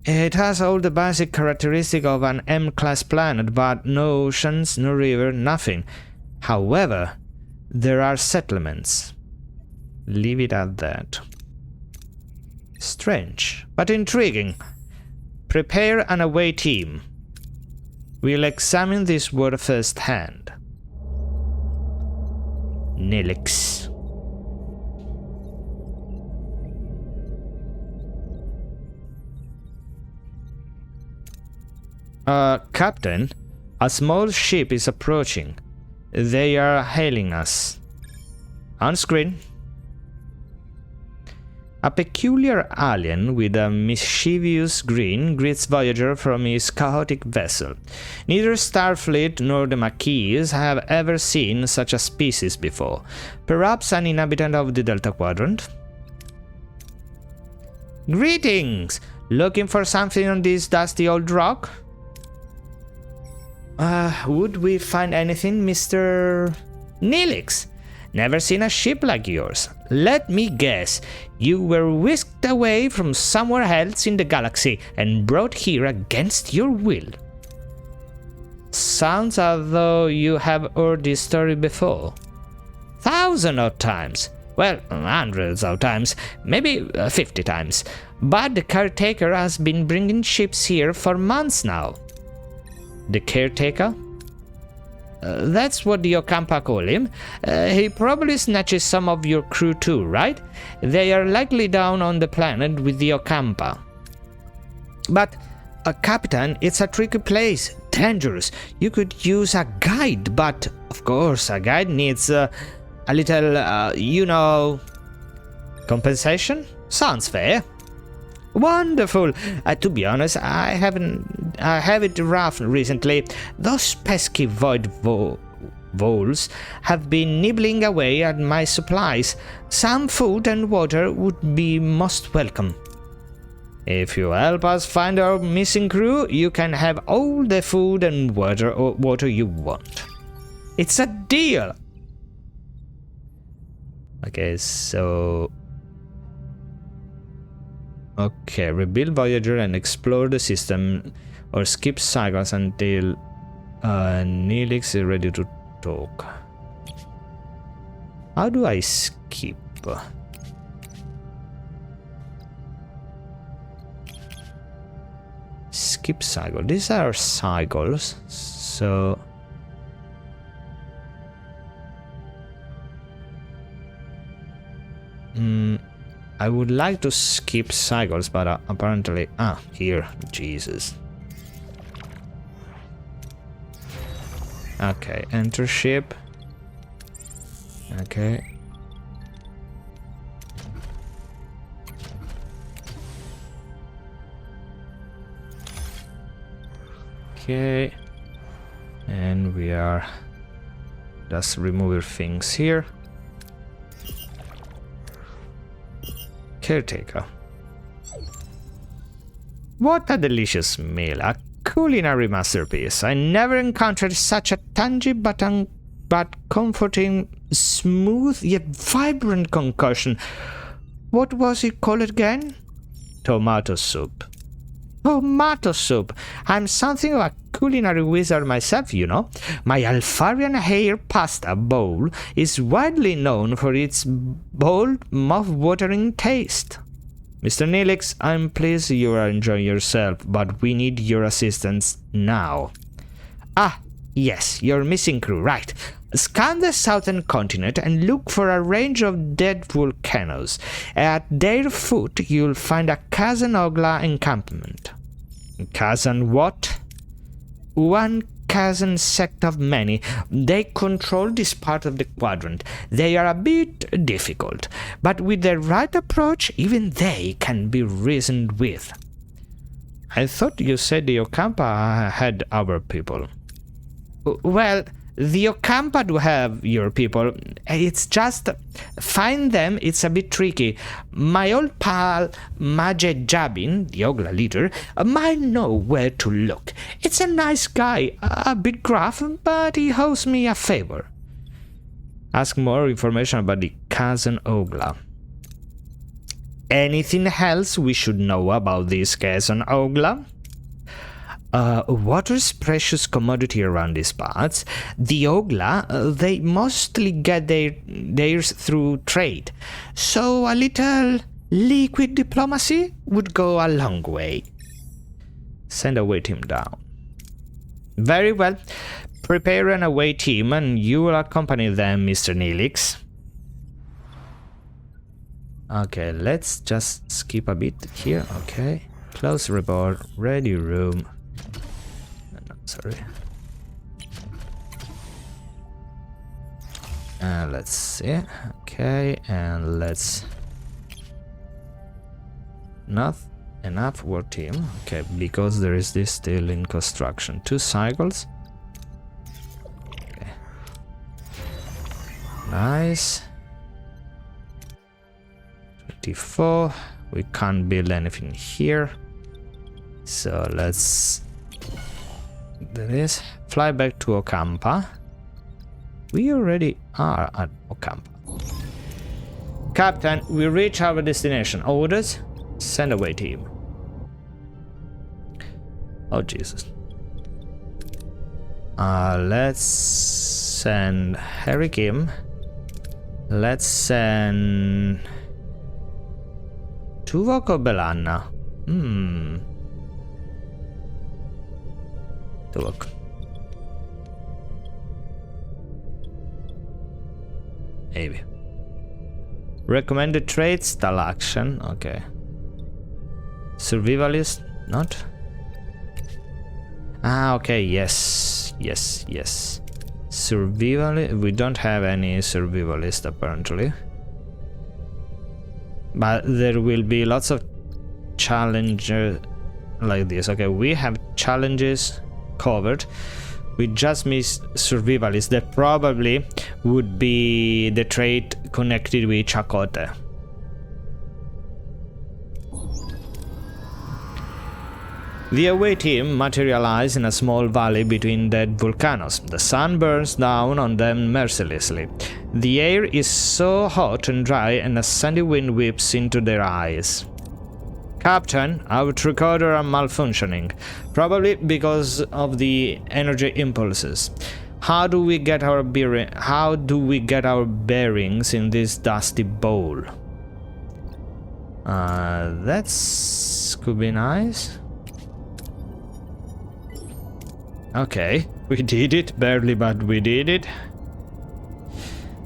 It has all the basic characteristics of an M-class planet, but no oceans, no river, nothing. However, there are settlements. Leave it at that. Strange, but intriguing. Prepare and await him. We'll examine this world firsthand. Nilix. Captain, a small ship is approaching. They are hailing us. On screen. A peculiar alien with a mischievous grin greets Voyager from his chaotic vessel. Neither Starfleet nor the Maquis have ever seen such a species before. Perhaps an inhabitant of the Delta Quadrant? Greetings! Looking for something on this dusty old rock? Would we find anything, Mr. Nilix? Never seen a ship like yours. Let me guess, you were whisked away from somewhere else in the galaxy and brought here against your will. Sounds as though you have heard this story before. Thousands of times. Well, hundreds of times, maybe 50 times. But the caretaker has been bringing ships here for months now. The caretaker? That's what the Ocampa call him. He probably snatches some of your crew too, right? They are likely down on the planet with the Ocampa. But, Captain, it's a tricky place, dangerous. You could use a guide, but, of course, a guide needs a little, compensation? Sounds fair. Wonderful. To be honest, I have it rough recently. Those pesky void voles have been nibbling away at my supplies. Some food and water would be most welcome. If you help us find our missing crew, you can have all the food and water you want. It's a deal! Okay, so... Okay, rebuild Voyager and explore the system, or skip cycles until Neelix is ready to talk. How do I skip? Skip cycle. These are cycles, so... I would like to skip cycles, but apparently... here. Jesus. Okay, enter ship. Okay. Okay. And we are just removing things here. Caretaker. What a delicious meal, a culinary masterpiece. I never encountered such a tangy but comforting, smooth yet vibrant concoction. What was it called again? Tomato soup. Tomato soup. I'm something of a culinary wizard myself, you know. My Alfarian hair pasta bowl is widely known for its bold, mouth-watering taste. Mr. Neelix, I'm pleased you are enjoying yourself, but we need your assistance now. Ah, yes, your missing crew, right. Scan the southern continent and look for a range of dead volcanoes. At their foot, you'll find a Kazan Ogla encampment. Kazan what? One Kazan sect of many. They control this part of the quadrant. They are a bit difficult, but with the right approach, even they can be reasoned with. I thought you said the Okampa had our people. Well, the Okampa do have your people. It's just find them, it's a bit tricky. My old pal Majed Jabin, the Ogla leader, might know where to look. It's a nice guy, a bit gruff, but he owes me a favor. Ask more information about the Kazan Ogla. Anything else we should know about this Kazan Ogla? Water's precious commodity around these parts. The Ogla, they mostly get theirs through trade, so a little liquid diplomacy would go a long way. Send away team down. Very well. Prepare an away team and you will accompany them, Mr. Neelix. Okay, let's just skip a bit here. Okay. Close report. Ready room. Sorry. Let's see. Okay, and let's not enough work team. Okay, because there is this still in construction. 2 cycles. Okay. Nice. 24. We can't build anything here. So let's do this. Fly back to Okampa. We already are at Okampa. Captain, we reach our destination. Orders? Send away team. Oh Jesus. Let's send Harry Kim. Let's send Tuvok Belana. Tuvok. Maybe. Recommended traits, stall action. Okay. Survivalist. Not? Ah, okay, yes. Survival. We don't have any survivalist apparently. But there will be lots of challenges like this. Okay, we have challenges covered. We just miss survivalist. That probably would be the trait connected with Chakotay. The away team materialize in a small valley between dead volcanoes. The sun burns down on them mercilessly. The air is so hot and dry, and a sandy wind whips into their eyes. Captain, our recorder are malfunctioning, probably because of the energy impulses. How do we get our bearings in this dusty bowl? That's could be nice. Okay, we did it, barely, but we did it.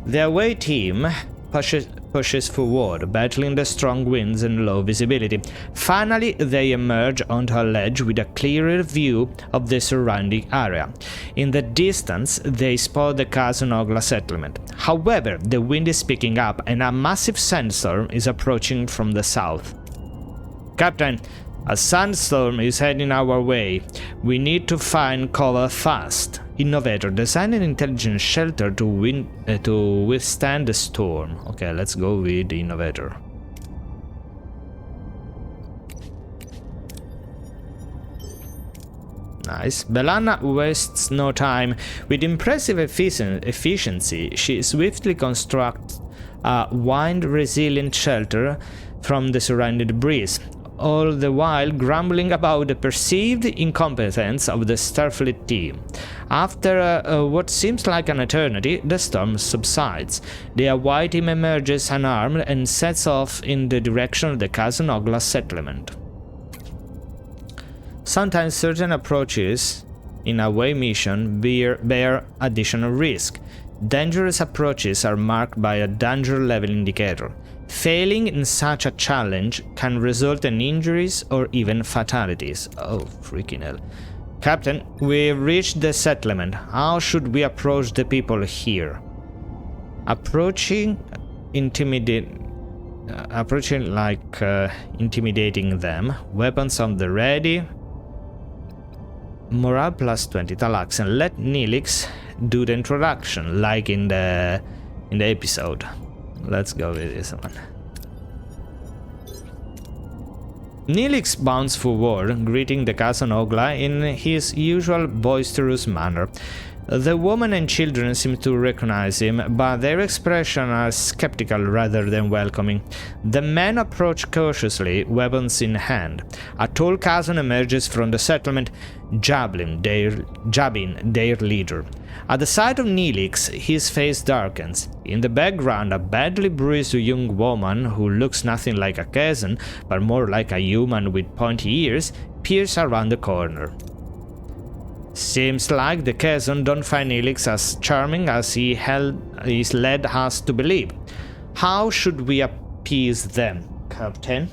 The away team pushes forward, battling the strong winds and low visibility. Finally, they emerge onto a ledge with a clearer view of the surrounding area. In the distance, they spot the Kazunogla settlement. However, the wind is picking up and a massive sandstorm is approaching from the south. Captain, a sandstorm is heading our way. We need to find cover fast. Innovator, design an intelligent shelter to withstand the storm. Okay, let's go with the Innovator. Nice. Belana wastes no time. With impressive efficiency, she swiftly constructs a wind-resilient shelter from the surrounding debris, all the while grumbling about the perceived incompetence of the Starfleet team. After what seems like an eternity, the storm subsides. The away team emerges unarmed and sets off in the direction of the Kazunogla settlement. Sometimes certain approaches in a away mission bear additional risk. Dangerous approaches are marked by a danger level indicator. Failing in such a challenge can result in injuries or even fatalities. Oh, freaking hell. Captain, we've reached the settlement. How should we approach the people here? Intimidating them. Weapons on the ready. Morale plus 20 Talax, and let Neelix do the introduction, like in the episode. Let's go with this one. Neelix bounds forward, greeting the Kazunogla in his usual boisterous manner. The woman and children seem to recognize him, but their expressions are skeptical rather than welcoming. The men approach cautiously, weapons in hand. A tall Kazun emerges from the settlement, jabbing their leader. At the sight of Neelix, his face darkens. In the background, a badly bruised young woman who looks nothing like a Kazun, but more like a human with pointy ears, peers around the corner. Seems like the Kazun don't find Neelix as charming as he's led us to believe. How should we appease them, Captain?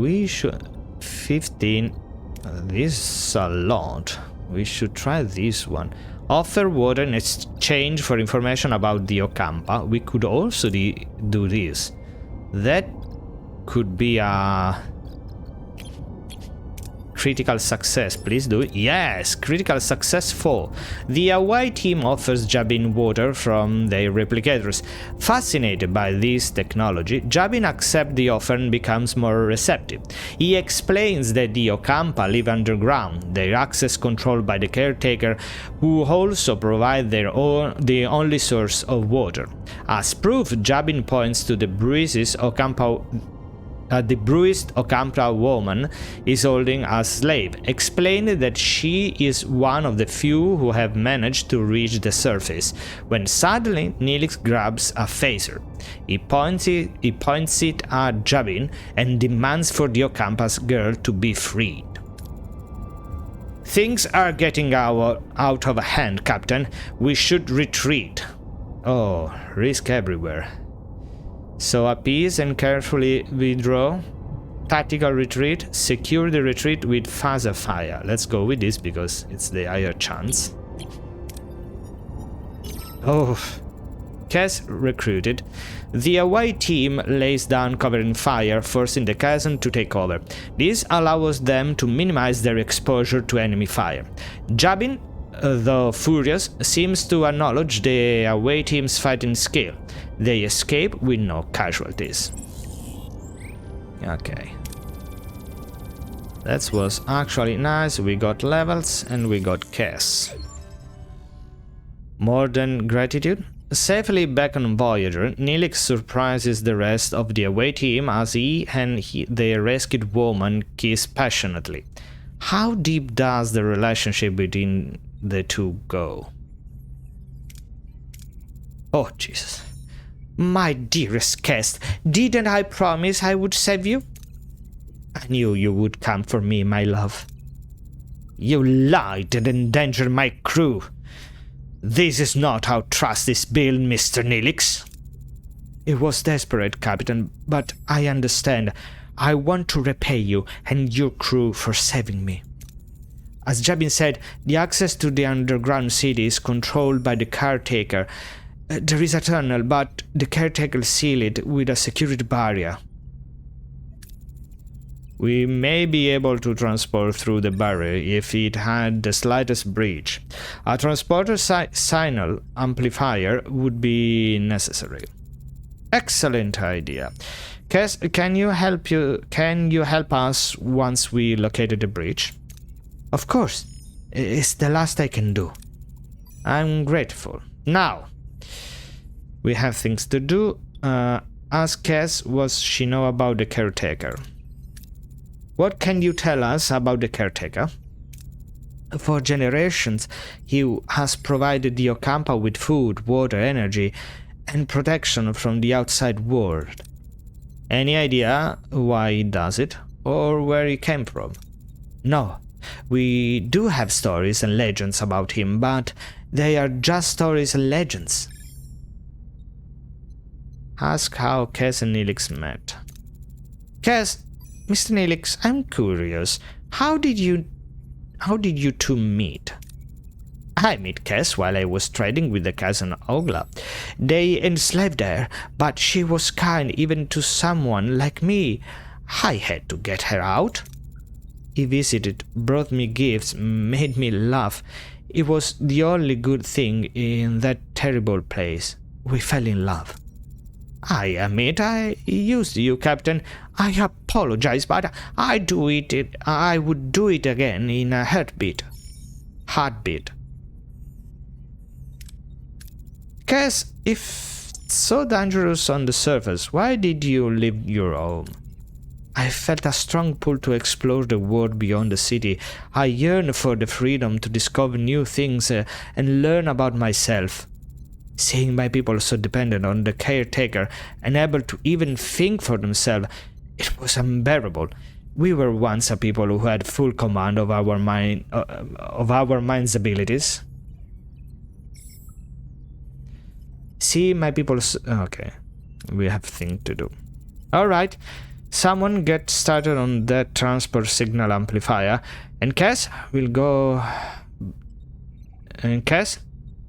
We should... 15... this is a lot. We should try this one. Offer water in exchange for information about the Ocampa. We could also do this. That could be a... critical success, please do it. Yes, critical success 4. The away team offers Jabin water from their replicators. Fascinated by this technology, Jabin accepts the offer and becomes more receptive. He explains that the Ocampa live underground, their access controlled by the caretaker, who also provide the only source of water. As proof, Jabin points to the bruises the bruised Ocampa woman is holding a slave, explaining that she is one of the few who have managed to reach the surface, when suddenly Neelix grabs a phaser. He points it at Jabin and demands for the Ocampa's girl to be freed. Things are getting out of hand, Captain. We should retreat. Oh, risk everywhere. So appease and carefully withdraw. tactical retreat. Secure the retreat with phaser fire. Let's go with this because it's the higher chance. Oh, Cass recruited. The away team lays down covering fire, forcing the chasm to take over. This allows them to minimize their exposure to enemy fire. Jabin, though furious, seems to acknowledge the away team's fighting skill. They escape with no casualties. Okay. That was actually nice. We got levels and we got Cass. More than gratitude. Safely back on Voyager, Neelix surprises the rest of the away team as the rescued woman kiss passionately. How deep does the relationship between the two go? Oh, Jesus. My dearest Cass, didn't I promise I would save you? I knew you would come for me, my love. You lied and endangered my crew. This is not how trust is built, Mr. Neelix. It was desperate, Captain, but I understand. I want to repay you and your crew for saving me. As Jabin said, the access to the underground city is controlled by the caretaker. There is a tunnel, but the caretaker sealed it with a security barrier. We may be able to transport through the barrier if it had the slightest breach. A transporter signal amplifier would be necessary. Excellent idea. Cass, can you help us once we located the breach? Of course. It's the last I can do. I'm grateful. Now, we have things to do. Ask Cass what she know about the caretaker. What can you tell us about the caretaker? For generations, he has provided the Ocampa with food, water, energy, and protection from the outside world. Any idea why he does it, or where he came from? No, we do have stories and legends about him, but they are just stories and legends. Ask how Cass and Neelix met. Cass, Mr. Neelix, I'm curious. How did you two meet? I met Cass while I was trading with the cousin Ogla. They enslaved her, but she was kind even to someone like me. I had to get her out. He visited, brought me gifts, made me laugh. It was the only good thing in that terrible place. We fell in love. I admit I used you, Captain. I apologize, but I would do it again in a heartbeat. Cass, if so dangerous on the surface, why did you leave your home? I felt a strong pull to explore the world beyond the city. I yearned for the freedom to discover new things and learn about myself. Seeing my people so dependent on the caretaker, unable to even think for themselves, it was unbearable. We were once a people who had full command of our mind's abilities. See my people. Okay, we have things to do. All right, someone get started on that transport signal amplifier, and Cass will go.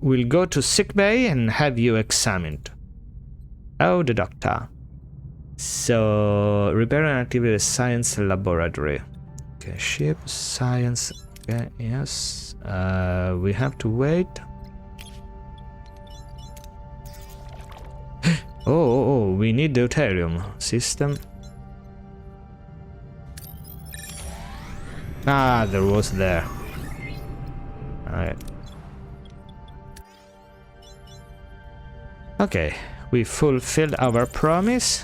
We'll go to sickbay and have you examined. Oh, the doctor. So, repair and activate the science laboratory. Okay, ship, science. Okay, yes. We have to wait. Oh, we need the deuterium system. Ah, there was there. Alright. Okay, we fulfilled our promise.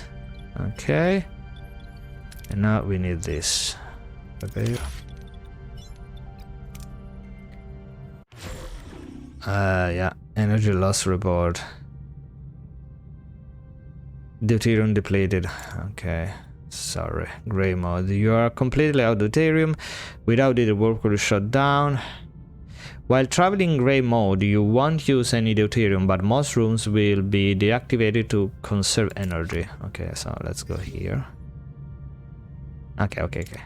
Okay. And now we need this. Okay. Yeah, energy loss report. Deuterium depleted. Okay, sorry. Gray mode. You are completely out of deuterium. Without it, the world will shut down. While traveling gray mode, you won't use any deuterium, but most rooms will be deactivated to conserve energy. Okay, so let's go here. Okay, okay, okay.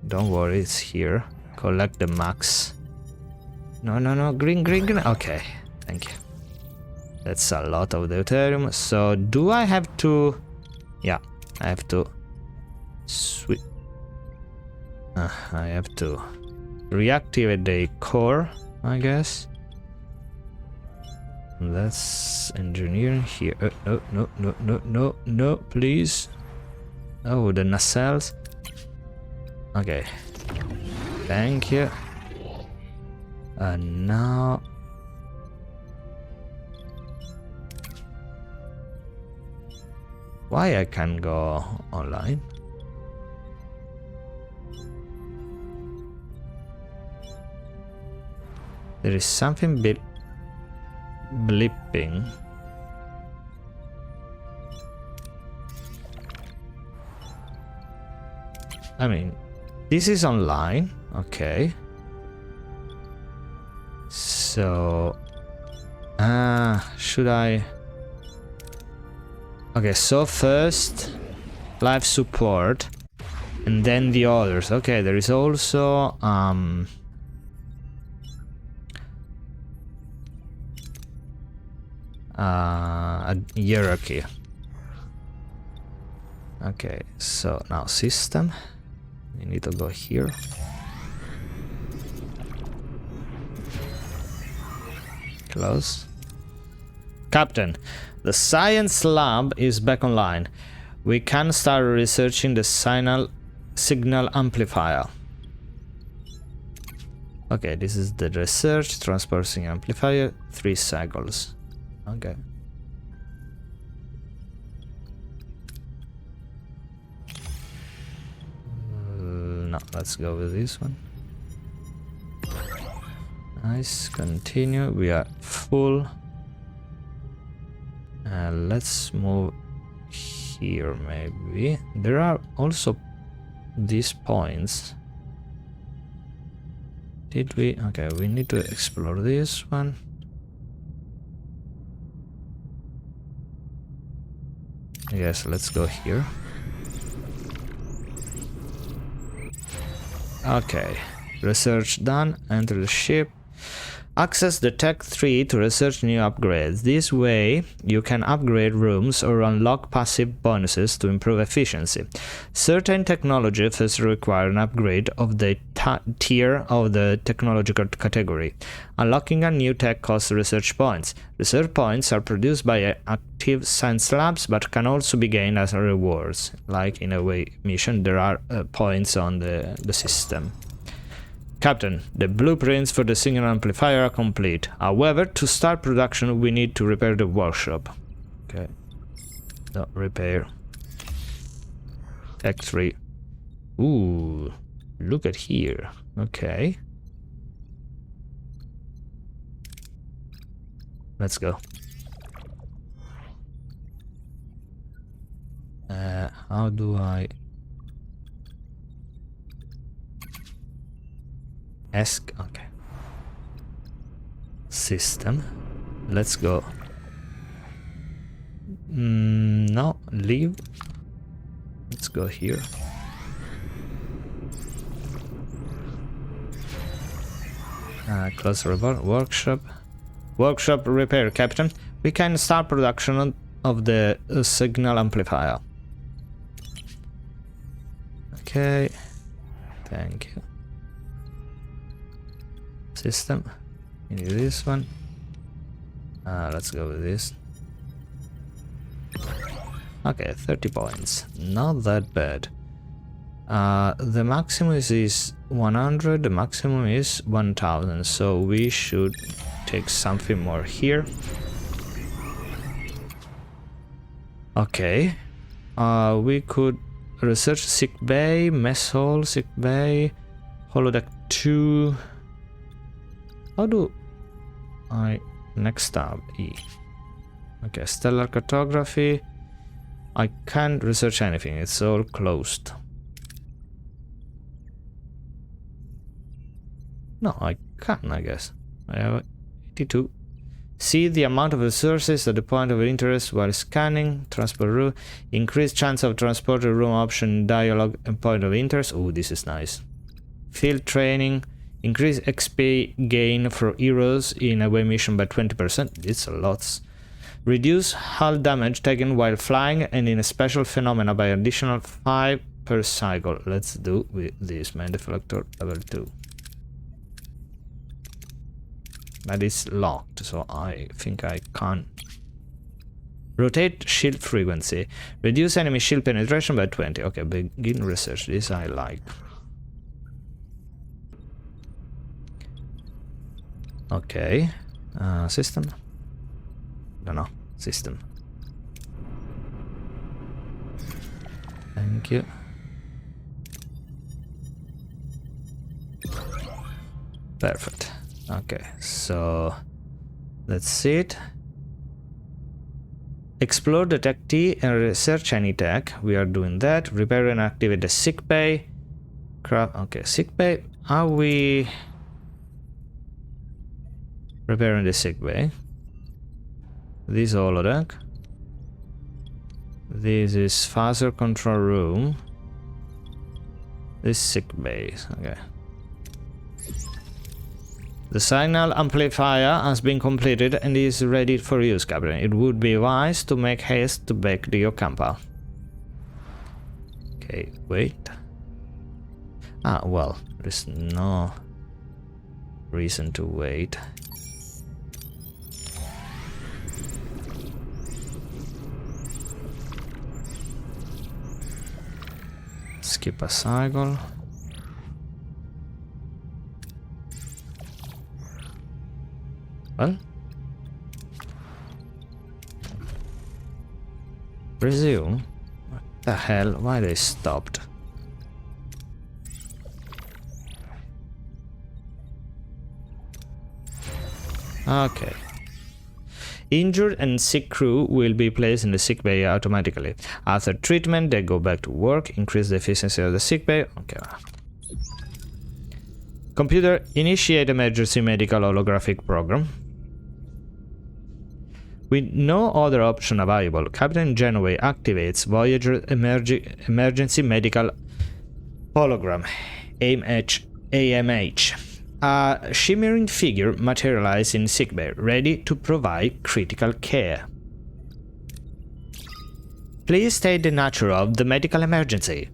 Don't worry, it's here. Collect the max. No, no, no. Green, green, green. Okay, thank you. That's a lot of deuterium. So, do I have to... Yeah, I have to... I have to reactivate the core, I guess. That's engineering here. No, no, no, no, no, no, please. Oh, the nacelles. Okay. Thank you. And now... Why I can't go online? There is something blipping. I mean, this is online, okay. So, should I? Okay, so first life support, and then the others. Okay, there is also a hierarchy. Okay, so now system. We need to go here. Close. Captain, the science lab is back online. We can start researching the signal amplifier. Okay, this is the research transporting amplifier, 3 cycles. Okay. No, let's go with this one. Nice, continue. We are full. Let's move here maybe. There are also these points. Did we? Okay, we need to explore this one. Yes, let's go here. Okay, research done. Enter the ship. Access the Tech 3 to research new upgrades. This way, you can upgrade rooms or unlock passive bonuses to improve efficiency. Certain technology first require an upgrade of the tier of the technological category. Unlocking a new tech costs research points. Research points are produced by active science labs, but can also be gained as rewards. Like in a way mission, there are points on the system. Captain, the blueprints for the signal amplifier are complete. However, to start production, we need to repair the workshop. Okay. No, repair. Tech 3. Ooh, look at here. Okay. Let's go. How do I... Ask, okay. System. Let's go. No, leave. Let's go here. Close workshop. Workshop repair, Captain. We can start production of the signal amplifier. Okay. Thank you. System. We need this one. Let's go with this. Okay, 30 points. Not that bad. The maximum is 100, the maximum is 1000, so we should take something more here. Okay. We could research sick bay, mess hall, sick bay, holodeck 2. How do I... Next tab, E. Okay, stellar cartography. I can't research anything, it's all closed. No, I can, I guess. I have 82. See the amount of resources at the point of interest while scanning. Transport room. Increased chance of transporter room option dialogue and point of interest. Oh, this is nice. Field training. Increase XP gain for heroes in away mission by 20%. It's a lot. Reduce hull damage taken while flying and in a special phenomena by additional 5 per cycle. Let's do with this main deflector level 2. But it's locked, so I think I can't. Rotate shield frequency. Reduce enemy shield penetration by 20. Okay, begin research. This I like. Okay. System? No. System. Thank you. Perfect. Okay, so let's see it. Explore the tech T and research any tech. We are doing that. Repair and activate the sick bay. Craft. Okay, sick bay. Are we repairing the sick bay? This holodeck. This is phaser control room. This sick bay. Okay. The signal amplifier has been completed and is ready for use, Captain. It would be wise to make haste to back the Ocampa. Okay, wait. Ah, well, there's no reason to wait. Skip a cycle. Well, resume. What the hell? Why they stopped? Okay. Injured and sick crew will be placed in the sick bay automatically. After treatment, they go back to work. Increase the efficiency of the sick bay. Okay. Computer, initiate emergency medical holographic program. With no other option available, Captain Genoway activates Voyager emergency medical hologram, AMH. A shimmering figure materializes in sickbay, ready to provide critical care. Please state the nature of the medical emergency.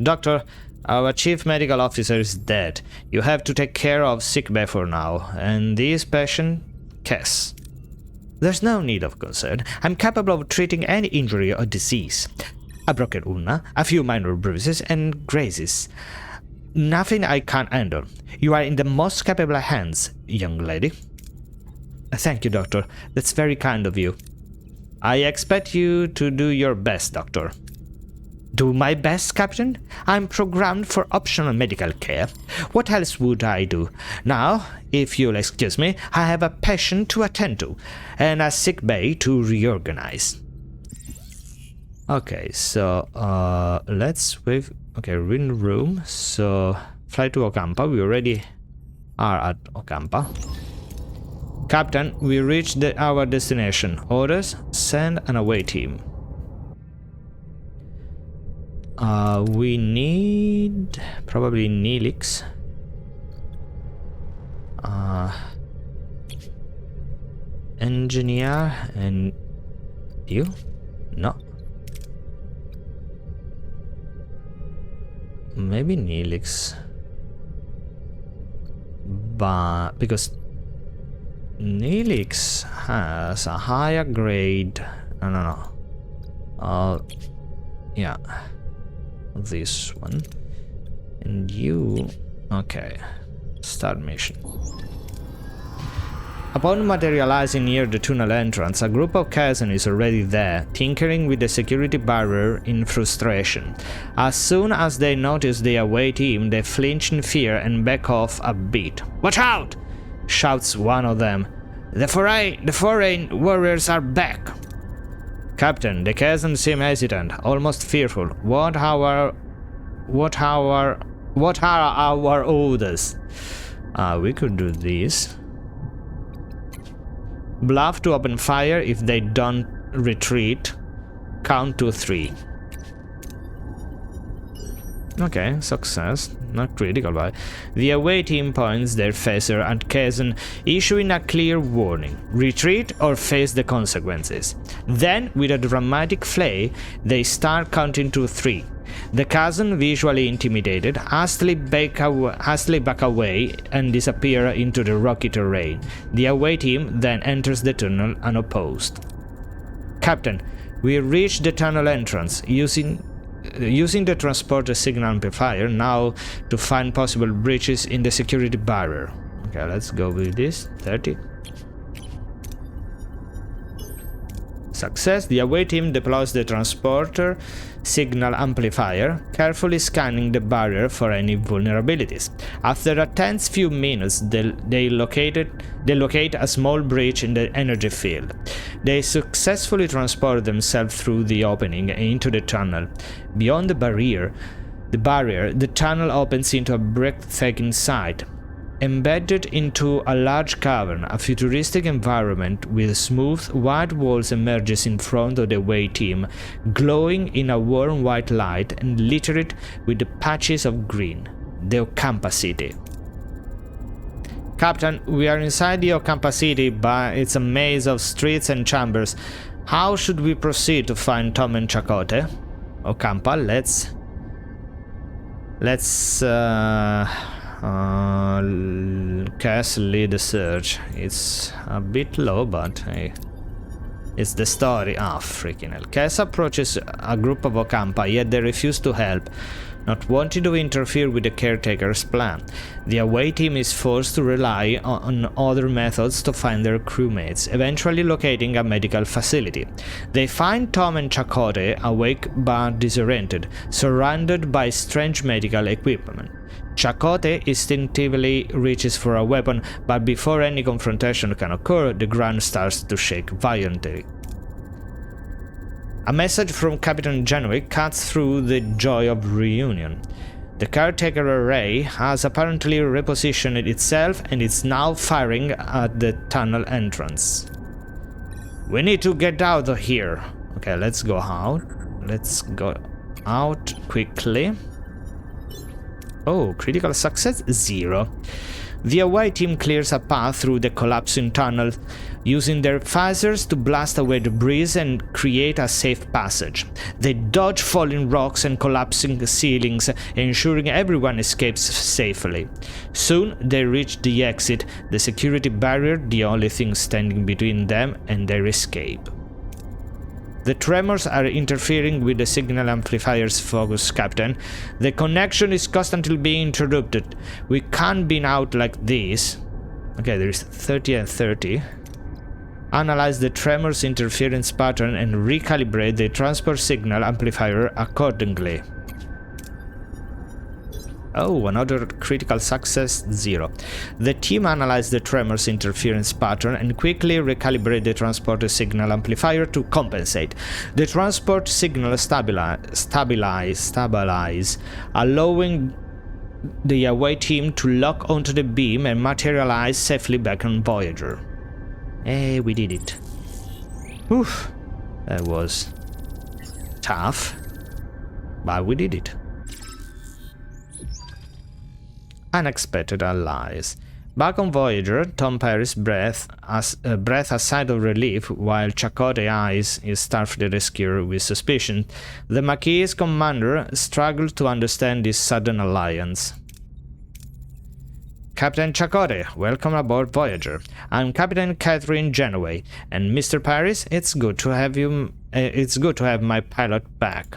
Doctor, our chief medical officer is dead. You have to take care of sickbay for now, and this patient, Cass. There's no need of concern. I'm capable of treating any injury or disease. A broken ulna, a few minor bruises and grazes. Nothing I can't handle. You are in the most capable hands, young lady. Thank you, Doctor. That's very kind of you. I expect you to do your best, Doctor. Do my best, Captain? I'm programmed for optional medical care. What else would I do? Now, if you'll excuse me, I have a patient to attend to, and a sick bay to reorganize. Okay, so, let's wait. Okay, we're in the room, so fly to Ocampa. We already are at Ocampa. Captain, we reached our destination. Orders, send an away team. We need probably Neelix. Engineer and you? No. Maybe Neelix. But because Neelix has a higher grade. No. Yeah. This one. And you. Okay. Start mission. Upon materializing near the tunnel entrance, a group of Kazan is already there, tinkering with the security barrier in frustration. As soon as they notice the away team, they flinch in fear and back off a bit. "Watch out!" shouts one of them. The foreign warriors are back." Captain, the Kazan seem hesitant, almost fearful. What are our orders? We could do this. Bluff to open fire if they don't retreat. Count to 3. Okay, success. Not critical, but the away team points their phaser at Kazan, issuing a clear warning. Retreat or face the consequences. Then, with a dramatic flay, they start counting to 3. The Kazan, visually intimidated, hastily back away and disappear into the rocky terrain. The away team then enters the tunnel unopposed. Captain, we reach the tunnel entrance, using the transporter signal amplifier now to find possible breaches in the security barrier. Okay, let's go with this. 30. Success. The away team deploys the transporter signal amplifier, carefully scanning the barrier for any vulnerabilities. After a tense few minutes, they locate a small breach in the energy field. They successfully transport themselves through the opening and into the tunnel. Beyond the barrier, the tunnel opens into a breathtaking sight. Embedded into a large cavern, a futuristic environment with smooth, white walls emerges in front of the away team, glowing in a warm white light and littered with patches of green. The Ocampa City. Captain, we are inside the Ocampa City, but it's a maze of streets and chambers. How should we proceed to find Tom and Chakotay? Ocampa, let's Cass lead the search. It's a bit low, but hey, it's the story. Ah, freaking hell. Cass approaches a group of Ocampa, yet they refuse to help, not wanting to interfere with the caretaker's plan. The away team is forced to rely on other methods to find their crewmates, eventually locating a medical facility. They find Tom and Chakotay awake but disoriented, surrounded by strange medical equipment. Chakotay instinctively reaches for a weapon, but before any confrontation can occur, the ground starts to shake violently. A message from Captain Genevieve cuts through the joy of reunion. The caretaker array has apparently repositioned itself and is now firing at the tunnel entrance. We need to get out of here. Okay, let's go out. Let's go out quickly. Oh, critical success 0. The away team clears a path through the collapsing tunnel, using their phasers to blast away debris and create a safe passage. They dodge falling rocks and collapsing ceilings, ensuring everyone escapes safely. Soon they reach the exit, the security barrier, the only thing standing between them and their escape. The tremors are interfering with the signal amplifier's focus, Captain. The connection is constantly being interrupted. We can't be out like this. Okay, there is 30 and 30. Analyze the tremors interference pattern and recalibrate the transport signal amplifier accordingly. Oh, another critical success 0. The team analyzed the tremors interference pattern and quickly recalibrated the transport signal amplifier to compensate. The transport signal stabilize, allowing the away team to lock onto the beam and materialize safely back on Voyager. Hey, we did it. Oof, that was tough, but we did it. Unexpected allies. Back on Voyager, Tom Paris breathes a sigh of relief while Chakotay eyes his Starfleet rescuer with suspicion. The Maquis commander struggles to understand this sudden alliance. Captain Chakotay, welcome aboard Voyager. I'm Captain Catherine Genoway, and Mr. Paris, it's good to have you. It's good to have my pilot back.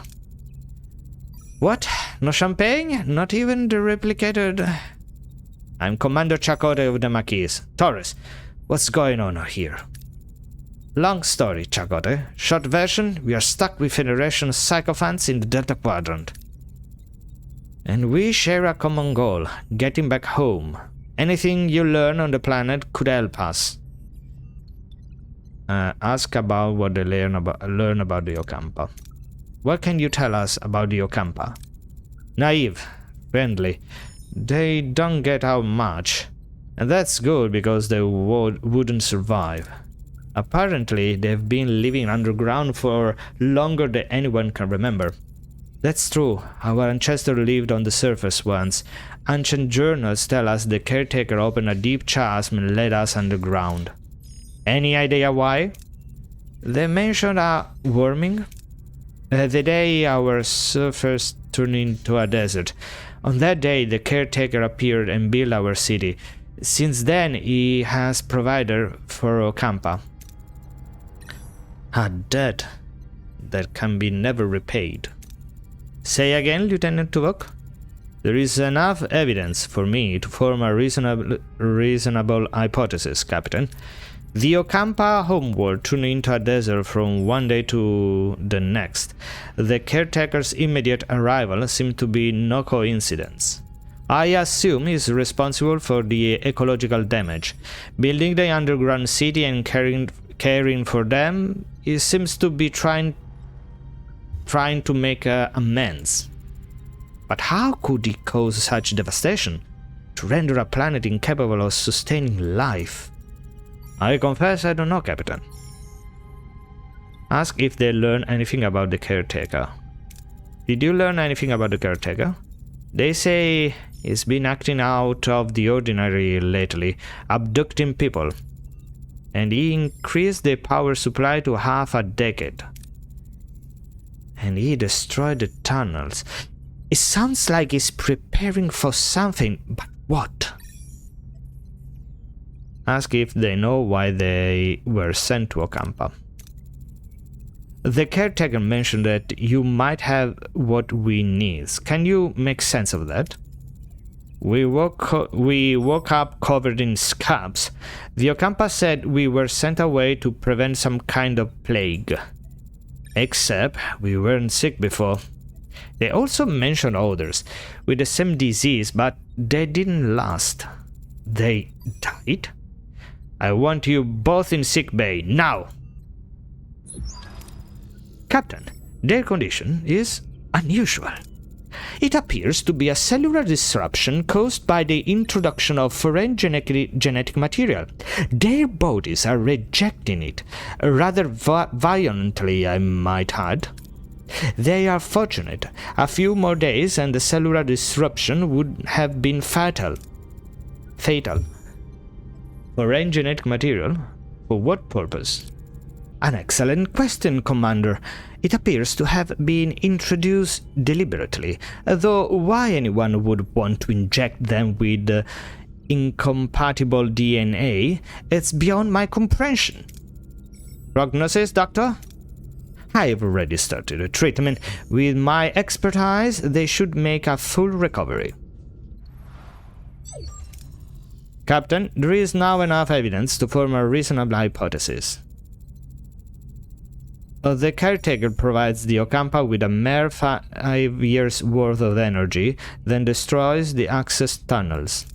What? No champagne? Not even the replicated... I'm Commander Chakotay of the Maquis. Torres, what's going on here? Long story, Chakotay. Short version, we are stuck with Federation sycophants in the Delta Quadrant. And we share a common goal, getting back home. Anything you learn on the planet could help us. Ask about what they learn about the Ocampa. What can you tell us about the Ocampa? Naive, friendly. They don't get out much. And that's good because they wouldn't survive. Apparently, they've been living underground for longer than anyone can remember. That's true. Our ancestors lived on the surface once. Ancient journals tell us the caretaker opened a deep chasm and led us underground. Any idea why? They mentioned a warming. The day our surface turned into a desert. On that day, the caretaker appeared and built our city. Since then, he has provided for Ocampa. A debt that can be never repaid. Say again, Lieutenant Tuvok? There is enough evidence for me to form a reasonable hypothesis, Captain. The Ocampa homeworld turned into a desert from one day to the next. The caretaker's immediate arrival seemed to be no coincidence. I assume he's responsible for the ecological damage. Building the underground city and caring for them, he seems to be trying to make amends. But how could he cause such devastation? To render a planet incapable of sustaining life? I confess I don't know, Captain. Ask if they learn anything about the caretaker. Did you learn anything about the caretaker? They say he's been acting out of the ordinary lately, abducting people. And he increased the power supply to half a decade. And he destroyed the tunnels. It sounds like he's preparing for something, but what? Ask if they know why they were sent to Ocampa. The caretaker mentioned that you might have what we need. Can you make sense of that? We woke up covered in scabs. The Ocampa said we were sent away to prevent some kind of plague. Except we weren't sick before. They also mentioned others with the same disease, but they didn't last. They died? I want you both in sickbay, now! Captain, their condition is unusual. It appears to be a cellular disruption caused by the introduction of foreign genetic material. Their bodies are rejecting it, rather violently, I might add. They are fortunate. A few more days and the cellular disruption would have been fatal. Foreign genetic material? For what purpose? An excellent question, Commander. It appears to have been introduced deliberately, though why anyone would want to inject them with incompatible DNA, it's beyond my comprehension. Prognosis, Doctor? I've already started a treatment. With my expertise, they should make a full recovery. Captain, there is now enough evidence to form a reasonable hypothesis. The caretaker provides the Ocampa with a mere 5 years' worth of energy, then destroys the access tunnels.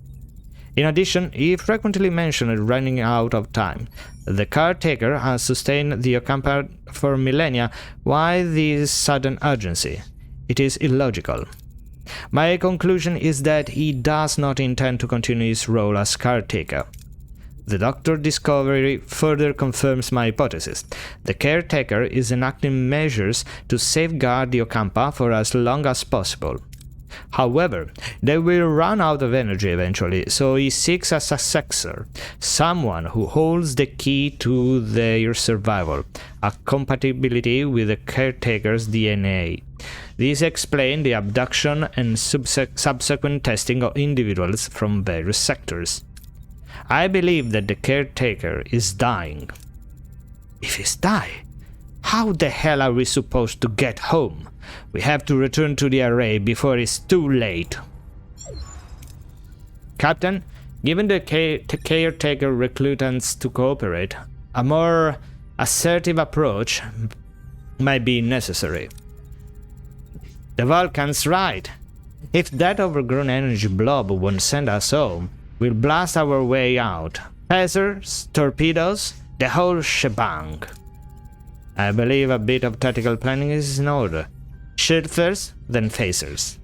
In addition, he frequently mentioned running out of time. The caretaker has sustained the Ocampa for millennia. Why this sudden urgency? It is illogical. My conclusion is that he does not intend to continue his role as caretaker. The Doctor discovery further confirms my hypothesis. The caretaker is enacting measures to safeguard the Ocampa for as long as possible. However, they will run out of energy eventually, so he seeks a successor, someone who holds the key to their survival, a compatibility with the caretaker's DNA. This explains the abduction and subsequent testing of individuals from various sectors. I believe that the caretaker is dying. If he's dying, how the hell are we supposed to get home? We have to return to the array before it's too late. Captain, given the caretaker reluctance to cooperate, a more assertive approach might be necessary. The Vulcan's right. If that overgrown energy blob won't send us home, we'll blast our way out. Phasers, torpedoes, the whole shebang. I believe a bit of tactical planning is in order. Shield first, then phasers.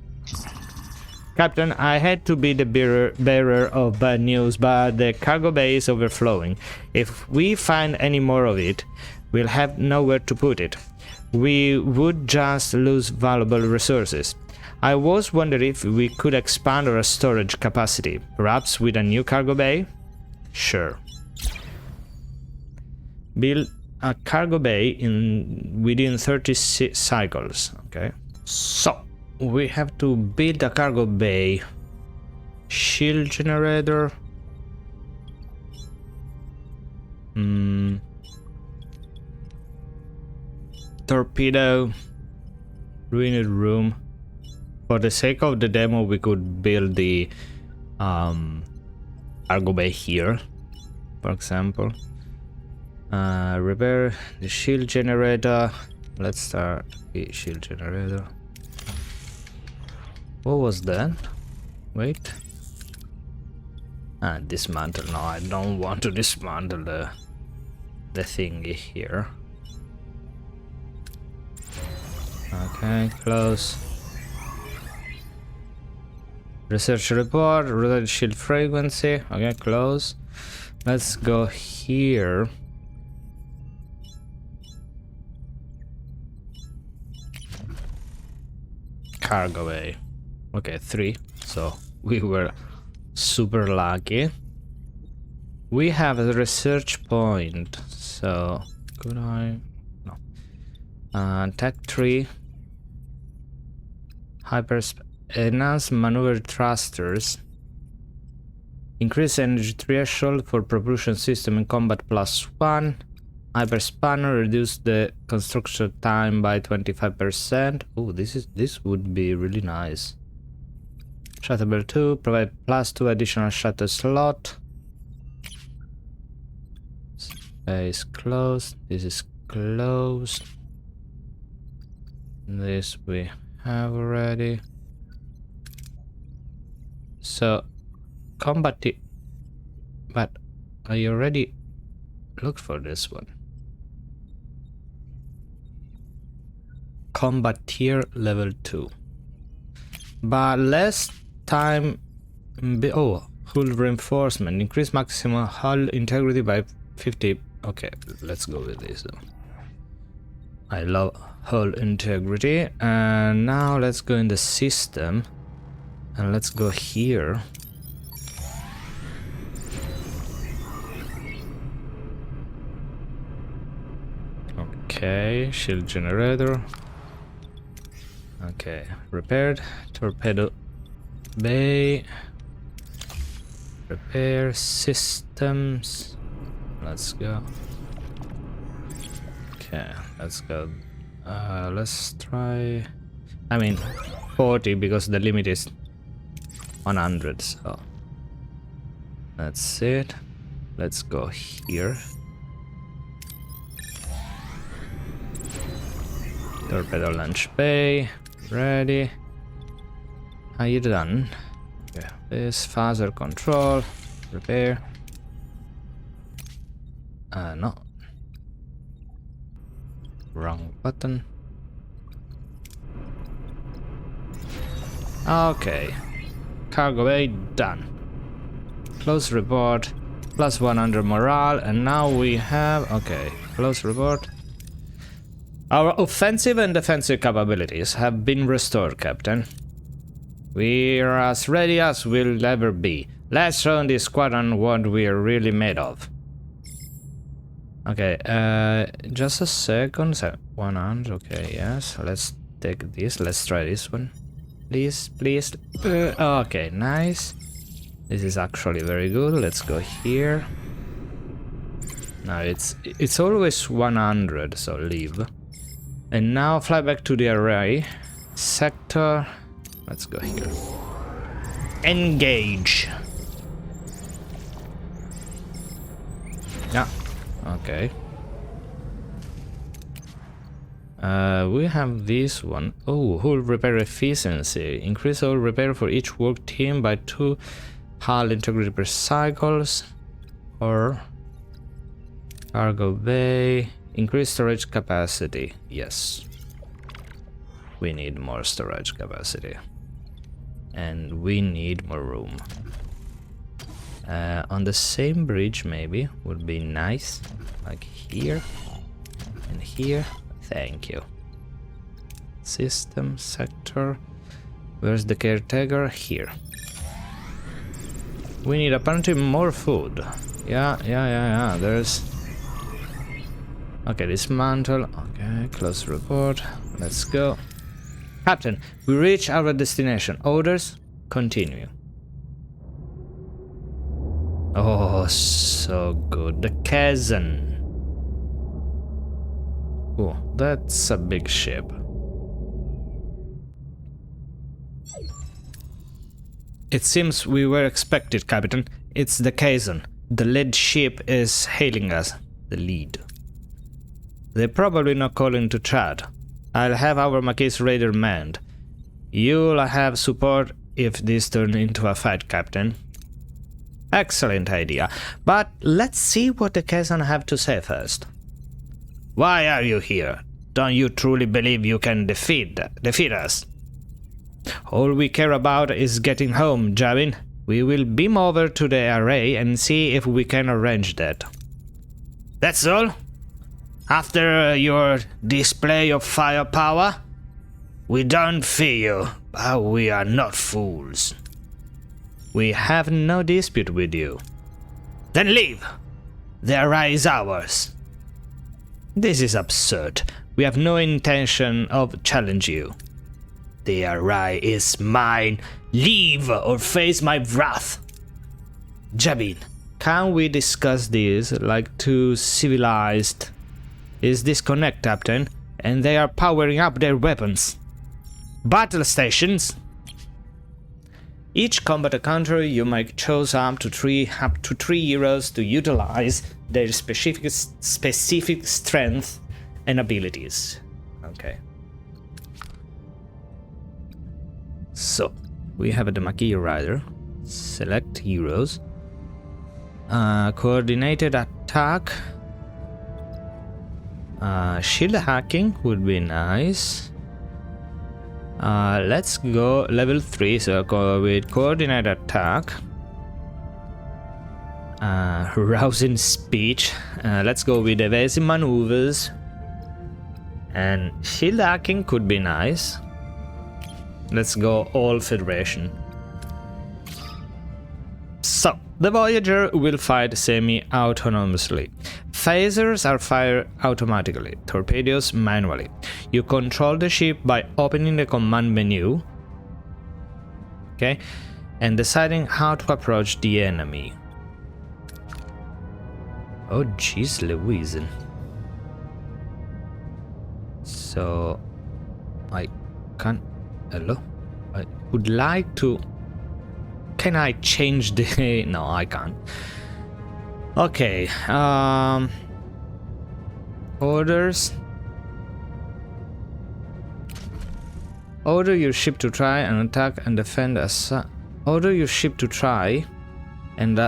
Captain, I hate to be the bearer of bad news, but the cargo bay is overflowing. If we find any more of it, we'll have nowhere to put it. We would just lose valuable resources. I was wondering if we could expand our storage capacity, perhaps with a new cargo bay? Sure. Build a cargo bay within 30 cycles. Okay. So, we have to build a cargo bay. Shield generator. Torpedo. Ruined room. For the sake of the demo, we could build the cargo bay here, for example. Repair the shield generator. Let's start the shield generator. What was that? Wait. Dismantle. No, I don't want to dismantle the thingy here. Okay, close. Research report, rotate shield frequency. Okay, close. Let's go here. Cargo bay. Okay, 3. So we were super lucky. We have a research point. So could I? No. Tech 3. Enhanced maneuver thrusters. Increase energy threshold for propulsion system in combat +1. Hyperspanner, reduce the construction time by 25%. Oh, this would be really nice. Shuttable 2, provide +2 additional shuttle slot. Space closed. This is closed. This we have already. So, combat. But I already looked for this one. Combat tier level 2. But less time. Oh, hull reinforcement. Increase maximum hull integrity by 50. Okay, let's go with this though. I love hull integrity. And now let's go in the system. And let's go here. Okay, shield generator. Okay, repaired. Torpedo bay. Repair systems. Let's go. Okay, let's go. Let's try. I mean, 40 because the limit is 100. So that's it. Let's go here. Torpedo launch bay, ready. Are you done? Okay, this phaser control, repair. No. Wrong button. Okay. Cargo bay done. Close report, +100 morale, and now we have. Okay, close report. Our offensive and defensive capabilities have been restored, Captain. We're as ready as we'll ever be. Let's show this squadron what we're really made of. Okay, just a second. So 100, okay, yes. Let's take this. Let's try this one. Please, please. Okay, nice. This is actually very good. Let's go here. Now it's always 100, so leave. And now fly back to the array sector. Let's go here. Engage. Yeah. Okay. We have this one. Oh, hull repair efficiency. Increase hull repair for each work team by 2 hull integrity per cycles. Or cargo bay. Increase storage capacity. Yes. We need more storage capacity. and we need more room. On the same bridge maybe would be nice, like here and here. Thank you. System sector. Where's the caretaker? Here. We need apparently more food. Yeah. There's. Okay, dismantle. Okay, close report. Let's go. Captain, we reach our destination. Orders, continue. Oh, so good. The Kazan. Oh, that's a big ship. It seems we were expected, Captain. It's the Kazan. The lead ship is hailing us. The lead. They're probably not calling to chat. I'll have our Maquis Raider manned. You'll have support if this turns into a fight, Captain. Excellent idea. But let's see what the Kazan have to say first. Why are you here? Don't you truly believe you can defeat us? All we care about is getting home, Jabin. We will beam over to the array and see if we can arrange that. That's all? After your display of firepower? We don't fear you, but we are not fools. We have no dispute with you. Then leave! The array is ours. This is absurd. We have no intention of challenging you. The array is mine. Leave or face my wrath. Jabin, can we discuss this like two civilized? Is disconnect, Captain, and they are powering up their weapons. Battle stations. Each combat encounter you might choose up to three heroes to utilize their specific strength and abilities. Okay. So we have the Maquis Rider. Select heroes. Coordinated attack. Shield hacking would be nice. Let's go level 3, so go with coordinated attack. Rousing speech. Let's go with evasive maneuvers. And shield hacking could be nice. Let's go all Federation. So, the Voyager will fight semi-autonomously. Phasers are fired automatically, torpedoes manually. You control the ship by opening the command menu, okay, and deciding how to approach the enemy. Oh jeez Louise. So, I can't... Hello? I would like to... Can I change the... No, I can't. Okay, orders. Order your ship to try and attack and defend Order your ship to try and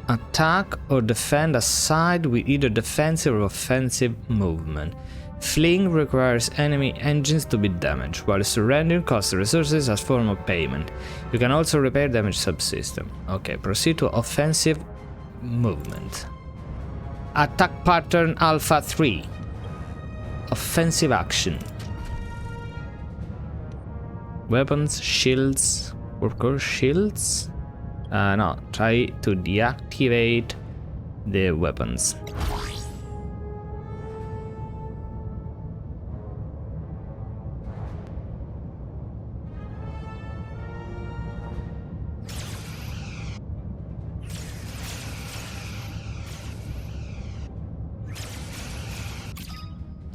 attack or defend a side with either defensive or offensive movement. Fleeing requires enemy engines to be damaged, while surrendering costs resources as form of payment. You can also repair damaged subsystem. Okay, proceed to offensive movement. Attack pattern Alpha 3. Offensive action. Weapons, shields, worker shields. No, try to deactivate the weapons.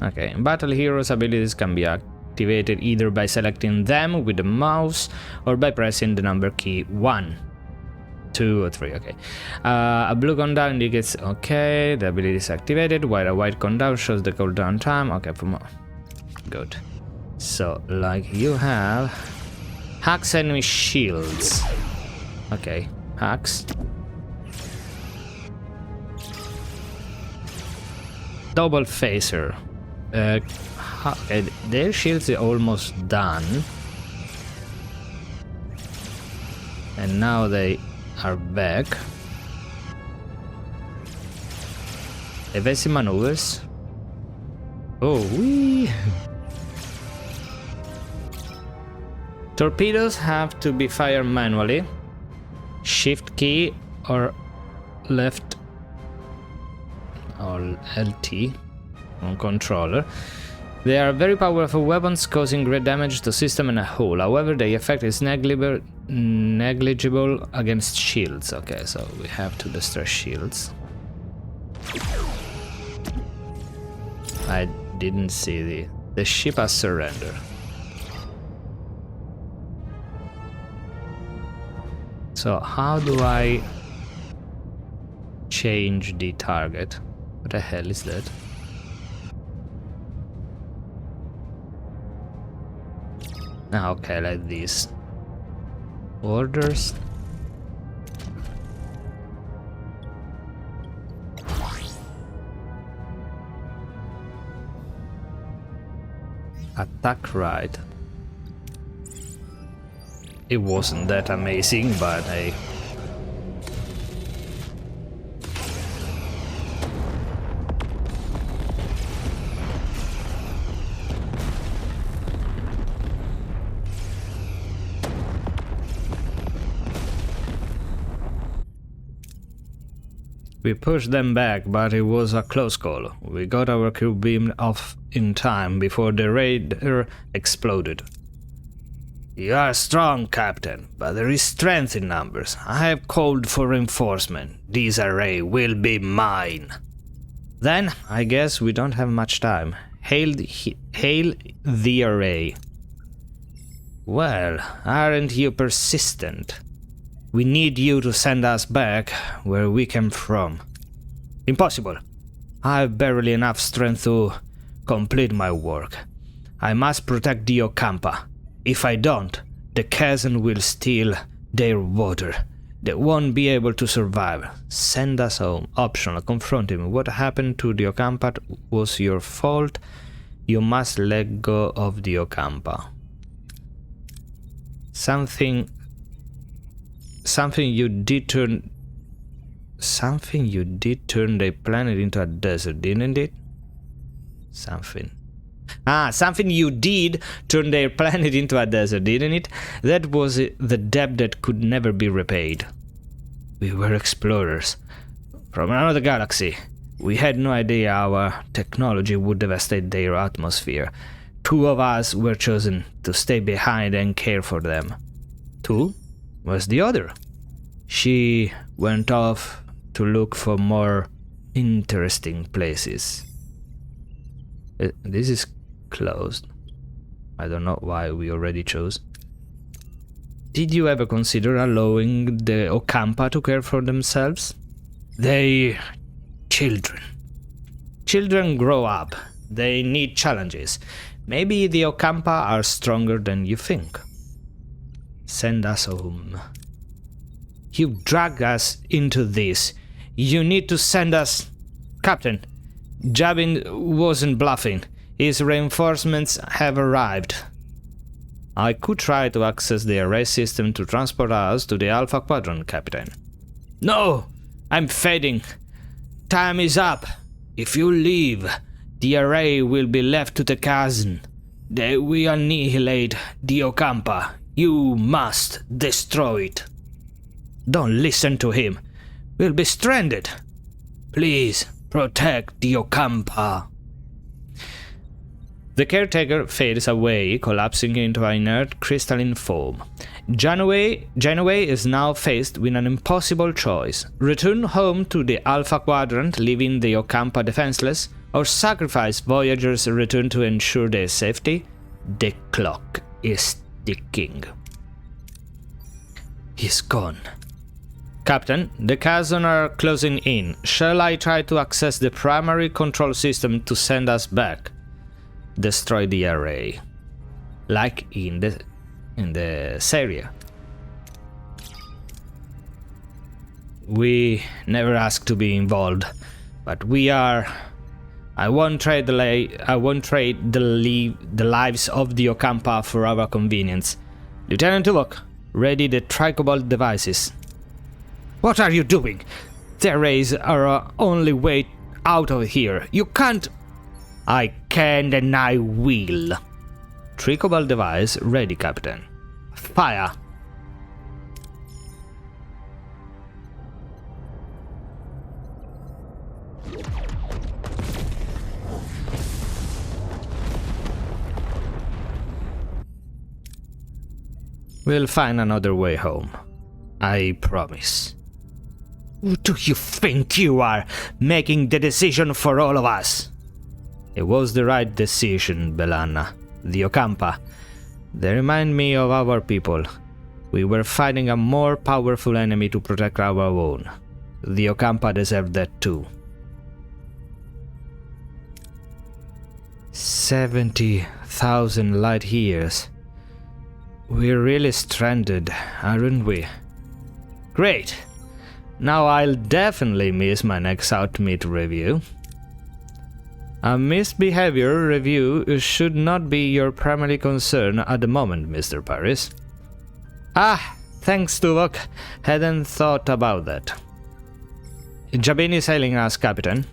Okay, battle heroes' abilities can be activated either by selecting them with the mouse or by pressing the number key 1, 2 or 3, okay. A blue countdown indicates, okay, the ability is activated, while a white countdown shows the cooldown time, okay, good. So, like you have, hacks enemy shields, okay, hacks. Double phaser. Okay, their shields are almost done. And now they are back. Evasive maneuvers. Oh, wee! Torpedoes have to be fired manually. Shift key or left or LT on controller. They are very powerful weapons, causing great damage to system and a hull. However, the effect is negligible against shields. Okay, so we have to destroy shields. I didn't see the ship has surrendered. So how do I change the target? What the hell is that? Ah, okay, like this. Orders. Attack right. It wasn't that amazing, but hey. We pushed them back, but it was a close call. We got our crew beamed off in time before the raider exploded. You are strong, Captain, but there is strength in numbers. I have called for reinforcement. This array will be mine. Then, I guess we don't have much time. Hail the array. Well, aren't you persistent? We need you to send us back where we came from. Impossible. I have barely enough strength to complete my work. I must protect the Ocampa. If I don't, the chasm will steal their water. They won't be able to survive. Send us home. Optional. Confront him. What happened to the Ocampa was your fault. You must let go of the Ocampa. Something you did turn the planet into a desert, didn't it? Something you did turn their planet into a desert, didn't it? That was the debt that could never be repaid. We were explorers from another galaxy. We had no idea our technology would devastate their atmosphere. 2 of us were chosen to stay behind and care for them. 2? Where's the other? She went off to look for more interesting places. This is closed. I don't know why we already chose. Did you ever consider allowing the Ocampa to care for themselves? They... children. Children grow up. They need challenges. Maybe the Ocampa are stronger than you think. Send us home. You dragged us into this. You need to send us... Captain, Jabin wasn't bluffing. His reinforcements have arrived. I could try to access the array system to transport us to the Alpha Quadrant, Captain. No! I'm fading. Time is up. If you leave, the array will be left to the chasm. They will annihilate the Ocampa. You must destroy it. Don't listen to him. We'll be stranded. Please protect the Ocampa. The caretaker fades away, collapsing into inert crystalline foam. Janeway is now faced with an impossible choice. Return home to the Alpha Quadrant, leaving the Ocampa defenseless, or sacrifice Voyager's return to ensure their safety? The clock is ticking. He's gone. Captain, the chasm are closing in. Shall I try to access the primary control system to send us back? Destroy the array. Like in the series. We never asked to be involved, but we are. I won't trade the lives of the Ocampa for our convenience. Lieutenant Tuvok, Ready the trackable devices. What are you doing? The rays are our only way out of here. You can't... I can and I will. Trackable device ready, Captain. Fire. We'll find another way home. I promise. Who do you think you are, making the decision for all of us? It was the right decision, Belana. The Ocampa. They remind me of our people. We were fighting a more powerful enemy to protect our own. The Ocampa deserved that too. 70,000 light years. We're really stranded, aren't we? Great! Now I'll definitely miss my next Outmeet review. A misbehavior review should not be your primary concern at the moment, Mr. Paris. Ah, thanks, Tuvok. Hadn't thought about that. Jabin hailing us, Captain.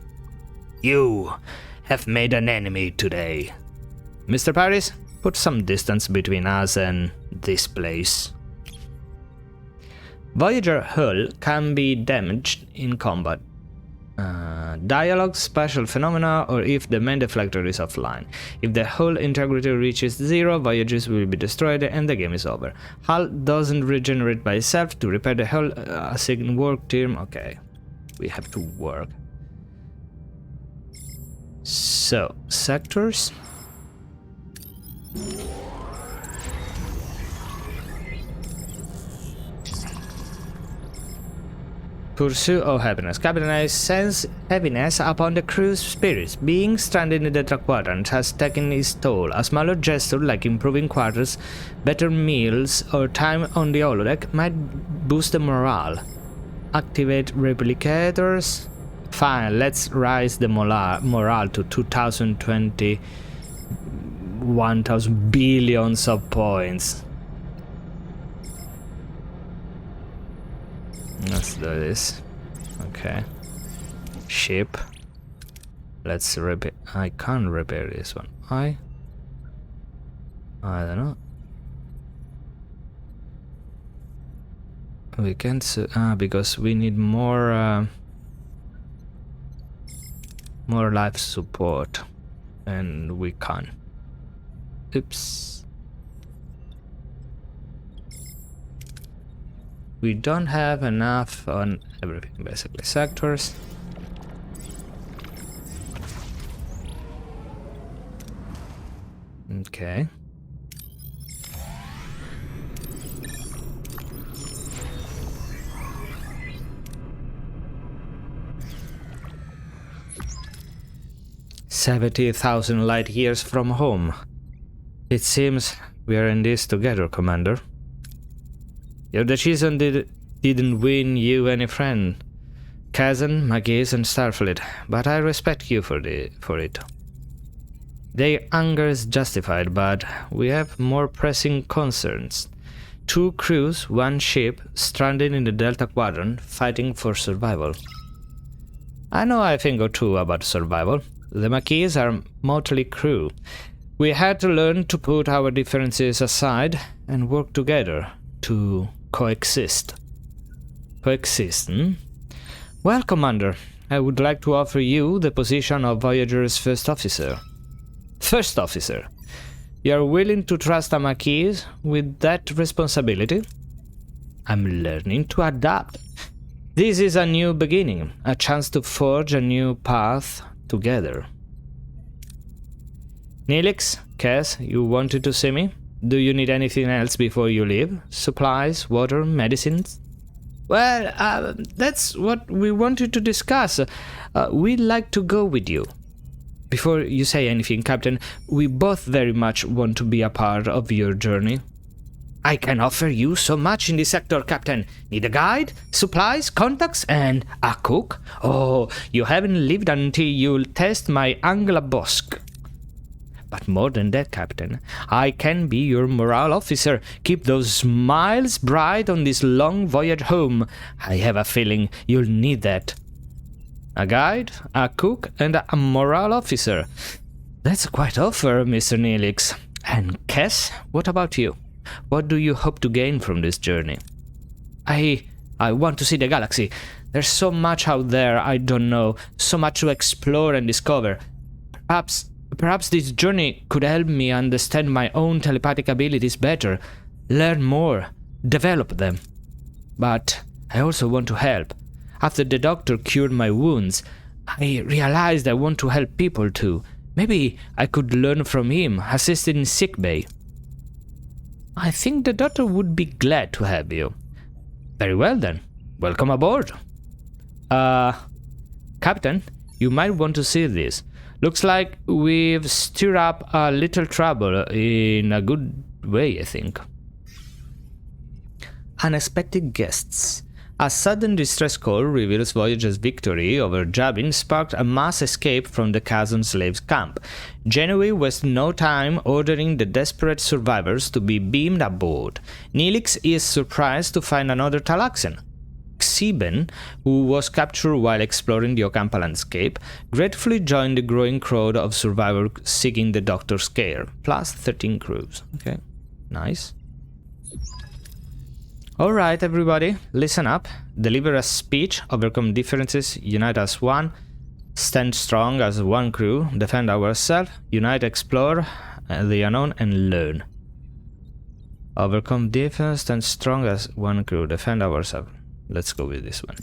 You have made an enemy today. Mr. Paris, put some distance between us and this place. Voyager hull can be damaged in combat. Dialogue, special phenomena, or if the main deflector is offline. If the hull integrity reaches 0, Voyagers will be destroyed and the game is over. Hull doesn't regenerate by itself. To repair the hull, assign work team. Okay, we have to work. So, sectors. Pursuit of happiness. Captain, I sense heaviness upon the crew's spirits. Being stranded in the Delta Quadrant has taken its toll. A smaller gesture like improving quarters, better meals, or time on the holodeck might boost the morale. Activate replicators. Fine, let's rise the morale to 2020. 1,000 billions of points. Let's do this. Okay. Ship. Let's repair. I can't repair this one. I don't know. We can't. Because we need more life support, and we can't. Oops. We don't have enough on everything, basically. Sectors. Okay. "70,000 light years from home. It seems we are in this together, Commander. Your decision didn't win you any friend, Kazan, Magiz, and Starfleet, but I respect you for it. Their anger is justified, but we have more pressing concerns. 2 crews, 1 ship, stranded in the Delta Quadrant, fighting for survival. I know a thing or two about survival. The Maquis are motley crew. We had to learn to put our differences aside and work together to coexist. Coexist, hmm? Well, Commander, I would like to offer you the position of Voyager's first officer. First officer? You are willing to trust a Maquis with that responsibility? I'm learning to adapt. This is a new beginning, a chance to forge a new path together. Neelix, Cass, you wanted to see me? Do you need anything else before you leave? Supplies, water, medicines? Well, that's what we wanted to discuss. We'd like to go with you. Before you say anything, Captain, we both very much want to be a part of your journey. I can offer you so much in this sector, Captain. Need a guide, supplies, contacts, and a cook? Oh, you haven't lived until you'll test my Angla Bosk. But more than that, Captain, I can be your morale officer. Keep those smiles bright on this long voyage home. I have a feeling you'll need that. A guide, a cook, and a morale officer. That's quite offer, Mr. Neelix. And Kes, what about you? What do you hope to gain from this journey? I want to see the galaxy. There's so much out there I don't know, so much to explore and discover. Perhaps this journey could help me understand my own telepathic abilities better, learn more, develop them. But I also want to help. After the doctor cured my wounds, I realized I want to help people too. Maybe I could learn from him, assist in sickbay. I think the doctor would be glad to have you. Very well then. Welcome aboard. Captain, you might want to see this. Looks like we've stirred up a little trouble in a good way, I think. Unexpected guests. A sudden distress call reveals Voyager's victory over Jabin sparked a mass escape from the Kazon slaves camp. Genui wasted no time ordering the desperate survivors to be beamed aboard. Neelix is surprised to find another Talaxian. Xiben, who was captured while exploring the Ocampa landscape, gratefully joined the growing crowd of survivors seeking the Doctor's care, plus 13 crews. Okay, nice. Alright everybody, listen up, deliver a speech, overcome differences, unite as one, stand strong as one crew, defend ourselves, unite, explore the unknown and learn. Overcome difference, stand strong as one crew, defend ourselves. Let's go with this one.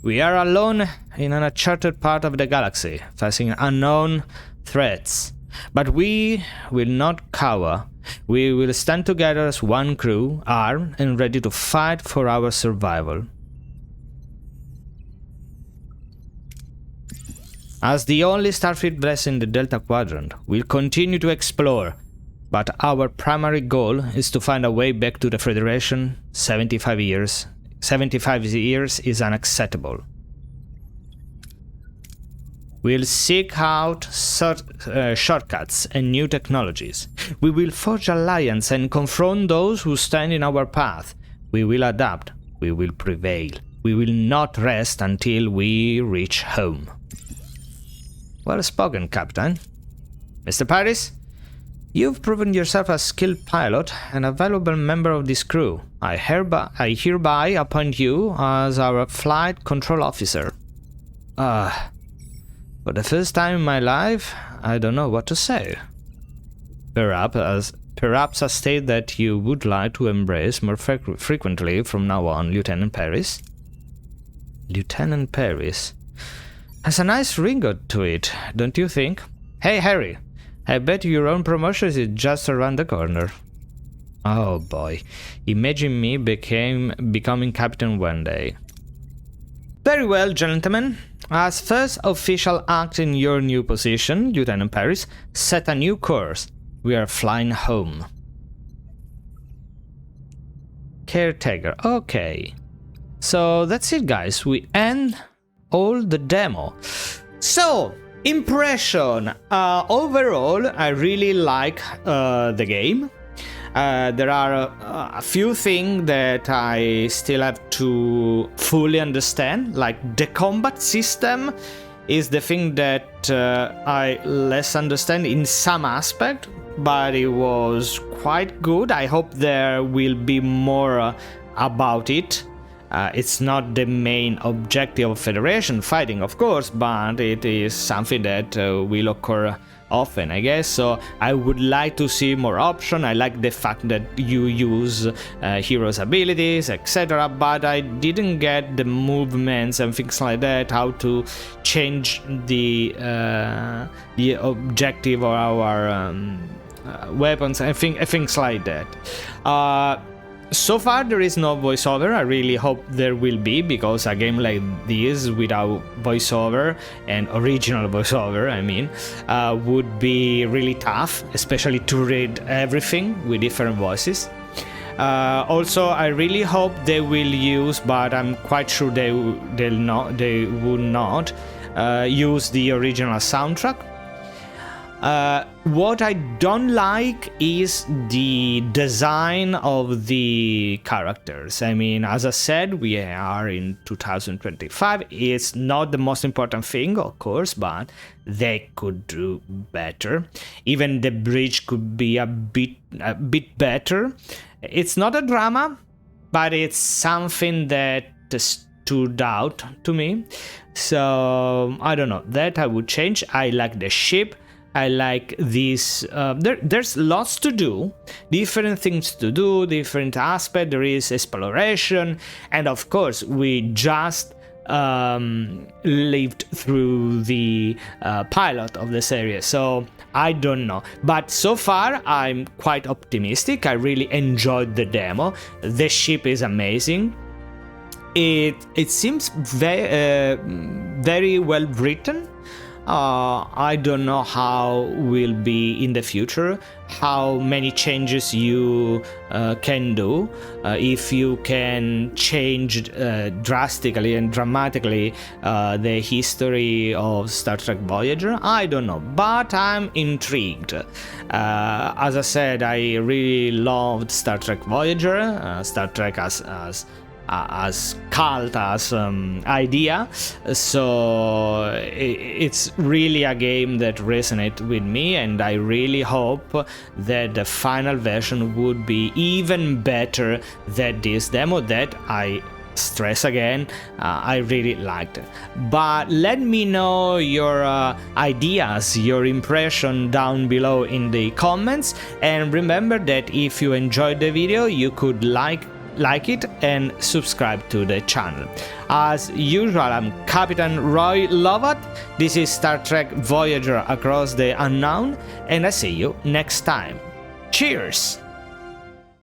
We are alone in an uncharted part of the galaxy, facing unknown threats. But we will not cower. We will stand together as one crew, armed and ready to fight for our survival. As the only starfleet vessel in the Delta Quadrant, we'll continue to explore. But our primary goal is to find a way back to the Federation. 75 years is unacceptable. We'll seek out shortcuts and new technologies. We will forge alliance and confront those who stand in our path. We will adapt. We will prevail. We will not rest until we reach home. Well spoken, Captain. Mr. Paris, you've proven yourself a skilled pilot and a valuable member of this crew. I hereby appoint you as our flight control officer. For the first time in my life, I don't know what to say. Perhaps a state that you would like to embrace more frequently from now on, Lieutenant Paris. Lieutenant Paris has a nice ring to it, don't you think? Hey Harry, I bet your own promotion is just around the corner. Oh boy, imagine me becoming captain one day. Very well, gentlemen. As first official act in your new position, Lieutenant Paris, set a new course. We are flying home. Caretaker, okay. So that's it, guys. We end all the demo. So, impression. Overall, I really like the game. There are a few things that I still have to fully understand, like the combat system is the thing that I less understand in some aspect, but it was quite good. I hope there will be more about it. It's not the main objective of Federation fighting, of course, but it is something that will occur often, I guess. So I would like to see more options. I like the fact that you use heroes' abilities, etc. But I didn't get the movements and things like that, how to change the objective or our weapons and things like that. So far there is no voiceover. I really hope there will be, because a game like this without voiceover and original voiceover, I mean, would be really tough, especially to read everything with different voices. Also, I really hope they will use, but I'm quite sure they would not use the original soundtrack. What I don't like is the design of the characters. I mean, as I said, we are in 2025. It's not the most important thing, of course, but they could do better. Even the bridge could be a bit better. It's not a drama, but it's something that stood out to me. So I don't know, that I would change. I like the ship. I like this. There's lots to do, different things to do, different aspects. There is exploration, and of course, we just lived through the pilot of the series, so I don't know. But so far, I'm quite optimistic. I really enjoyed the demo. The ship is amazing. It seems very well written. I don't know how will be in the future, how many changes you can do, if you can change drastically and dramatically the history of Star Trek Voyager. I don't know, but I'm intrigued. As I said, I really loved Star Trek Voyager, Star Trek as cult, as idea, so it's really a game that resonates with me, and I really hope that the final version would be even better than this demo that I stress again, I really liked it. But let me know your ideas, your impression down below in the comments, and remember that if you enjoyed the video, you could like it and subscribe to the channel. As usual, I'm Captain Roy Lovat. This is Star Trek Voyager Across the Unknown, and I see you next time. Cheers!